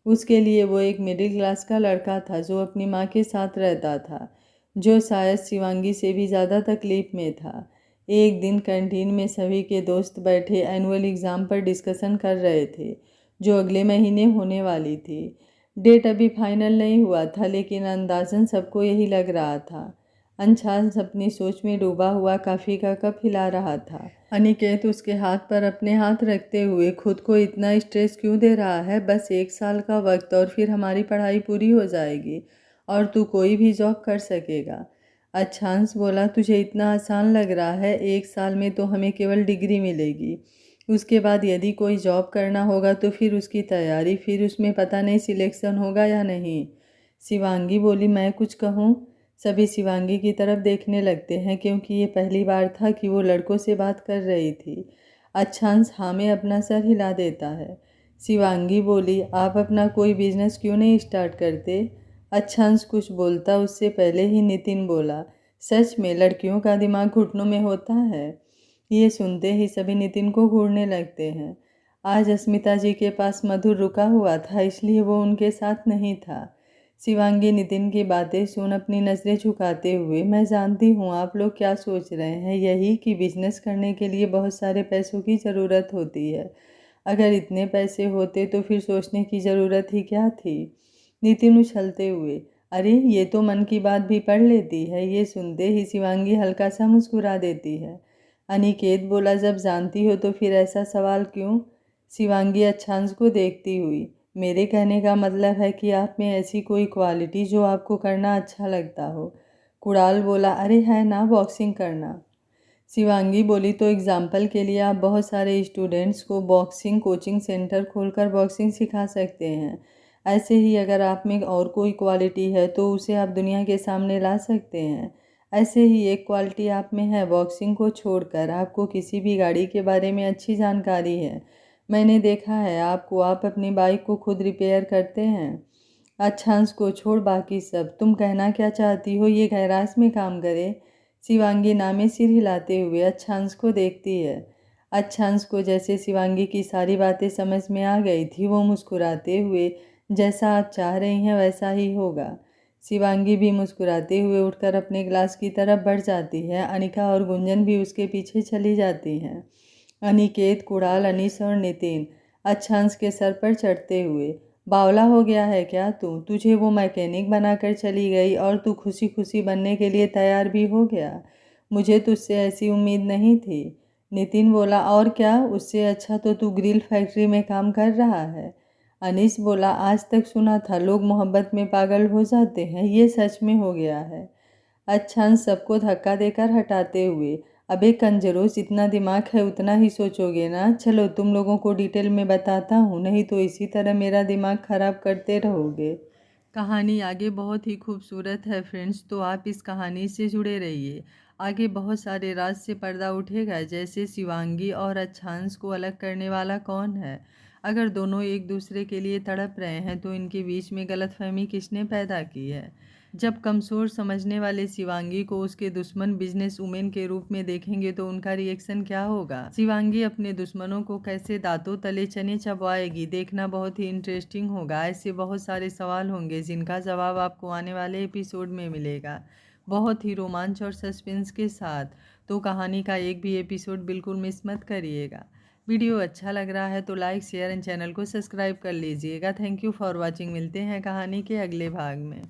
उसके लिए वो एक मिडिल क्लास का लड़का था जो अपनी माँ के साथ रहता था, जो शायद शिवांगी से भी ज़्यादा तकलीफ़ में था। एक दिन कैंटीन में सभी के दोस्त बैठे एनुअल एग्ज़ाम पर डिस्कशन कर रहे थे, जो अगले महीने होने वाली थी। डेट अभी फाइनल नहीं हुआ था, लेकिन अंदाज़न सबको यही लग रहा था। अच्छांश अपनी सोच में डूबा हुआ कॉफ़ी का कप हिला रहा था। अनिकेत उसके हाथ पर अपने हाथ रखते हुए, खुद को इतना स्ट्रेस क्यों दे रहा है? बस 1 साल का वक्त और फिर हमारी पढ़ाई पूरी हो जाएगी और तू कोई भी जॉब कर सकेगा। अच्छांश बोला, तुझे इतना आसान लग रहा है? 1 साल में तो हमें केवल डिग्री मिलेगी, उसके बाद यदि कोई जॉब करना होगा तो फिर उसकी तैयारी, फिर उसमें पता नहीं सिलेक्शन होगा या नहीं। शिवांगी बोली, मैं कुछ कहूँ? सभी शिवांगी की तरफ देखने लगते हैं, क्योंकि ये पहली बार था कि वो लड़कों से बात कर रही थी। अच्छांश हाँ में अपना सर हिला देता है। शिवांगी बोली, आप अपना कोई बिजनेस क्यों नहीं स्टार्ट करते? अच्छांश कुछ बोलता उससे पहले ही नितिन बोला, सच में लड़कियों का दिमाग घुटनों में होता है? ये सुनते ही सभी नितिन को घूरने लगते हैं। आज अस्मिता जी के पास मधुर रुका हुआ था, इसलिए वो उनके साथ नहीं था। शिवांगी नितिन की बातें सुन अपनी नज़रें झुकाते हुए, मैं जानती हूँ आप लोग क्या सोच रहे हैं, यही कि बिजनेस करने के लिए बहुत सारे पैसों की ज़रूरत होती है। अगर इतने पैसे होते तो फिर सोचने की ज़रूरत ही क्या थी। नितिन उछलते हुए, अरे ये तो मन की बात भी पढ़ लेती है। ये सुनते ही शिवांगी हल्का सा मुस्कुरा देती है। अनिकेत बोला, जब जानती हो तो फिर ऐसा सवाल क्यों। शिवांगी अच्छांश को देखती हुई, मेरे कहने का मतलब है कि आप में ऐसी कोई क्वालिटी जो आपको करना अच्छा लगता हो। कुणाल बोला, अरे है ना, बॉक्सिंग करना। शिवांगी बोली, तो एग्जाम्पल के लिए आप बहुत सारे स्टूडेंट्स को बॉक्सिंग कोचिंग सेंटर खोलकर बॉक्सिंग सिखा सकते हैं। ऐसे ही अगर आप में और कोई क्वालिटी है तो उसे आप दुनिया के सामने ला सकते हैं। ऐसे ही एक क्वालिटी आप में है, बॉक्सिंग को छोड़कर आपको किसी भी गाड़ी के बारे में अच्छी जानकारी है। मैंने देखा है आपको, आप अपनी बाइक को खुद रिपेयर करते हैं। अच्छांश को छोड़ बाकी सब, तुम कहना क्या चाहती हो ये गैराज में काम करे। शिवांगी नामे सिर हिलाते हुए अच्छांश को देखती है। अच्छांश को जैसे शिवांगी की सारी बातें समझ में आ गई थी। वो मुस्कुराते हुए, जैसा आप चाह रही हैं वैसा ही होगा। शिवांगी भी मुस्कुराते हुए उठकर अपने क्लास की तरफ बढ़ जाती है। अनिका और गुंजन भी उसके पीछे चली जाती हैं। अनिकेत, कुणाल, अनीस और नितिन अच्छांश के सर पर चढ़ते हुए, बावला हो गया है क्या तू? तुझे वो मैकेनिक बनाकर चली गई और तू खुशी खुशी बनने के लिए तैयार भी हो गया। मुझे तुझसे ऐसी उम्मीद नहीं थी। नितिन बोला, और क्या, उससे अच्छा तो तू ग्रिल फैक्ट्री में काम कर रहा है। अनीस बोला, आज तक सुना था लोग मोहब्बत में पागल हो जाते हैं, ये सच में हो गया है। अच्छांश सबको धक्का देकर हटाते हुए, अबे कंजरों, जितना दिमाग है उतना ही सोचोगे ना। चलो तुम लोगों को डिटेल में बताता हूँ, नहीं तो इसी तरह मेरा दिमाग खराब करते रहोगे। कहानी आगे बहुत ही खूबसूरत है फ्रेंड्स, तो आप इस कहानी से जुड़े रहिए। आगे बहुत सारे राज से पर्दा उठेगा, जैसे शिवांगी और अच्छांश को अलग करने वाला कौन है। अगर दोनों एक दूसरे के लिए तड़प रहे हैं तो इनके बीच में गलतफहमी किसने पैदा की है। जब कमज़ोर समझने वाले शिवांगी को उसके दुश्मन बिजनेस वुमेन के रूप में देखेंगे तो उनका रिएक्शन क्या होगा। शिवांगी अपने दुश्मनों को कैसे दांतों तले चने चबवाएगी, देखना बहुत ही इंटरेस्टिंग होगा। ऐसे बहुत सारे सवाल होंगे जिनका जवाब आपको आने वाले एपिसोड में मिलेगा, बहुत ही रोमांच और सस्पेंस के साथ। तो कहानी का एक भी एपिसोड बिल्कुल मिस मत करिएगा। वीडियो अच्छा लग रहा है तो लाइक शेयर एंड चैनल को सब्सक्राइब कर लीजिएगा। Thank you for watching. मिलते हैं कहानी के अगले भाग में।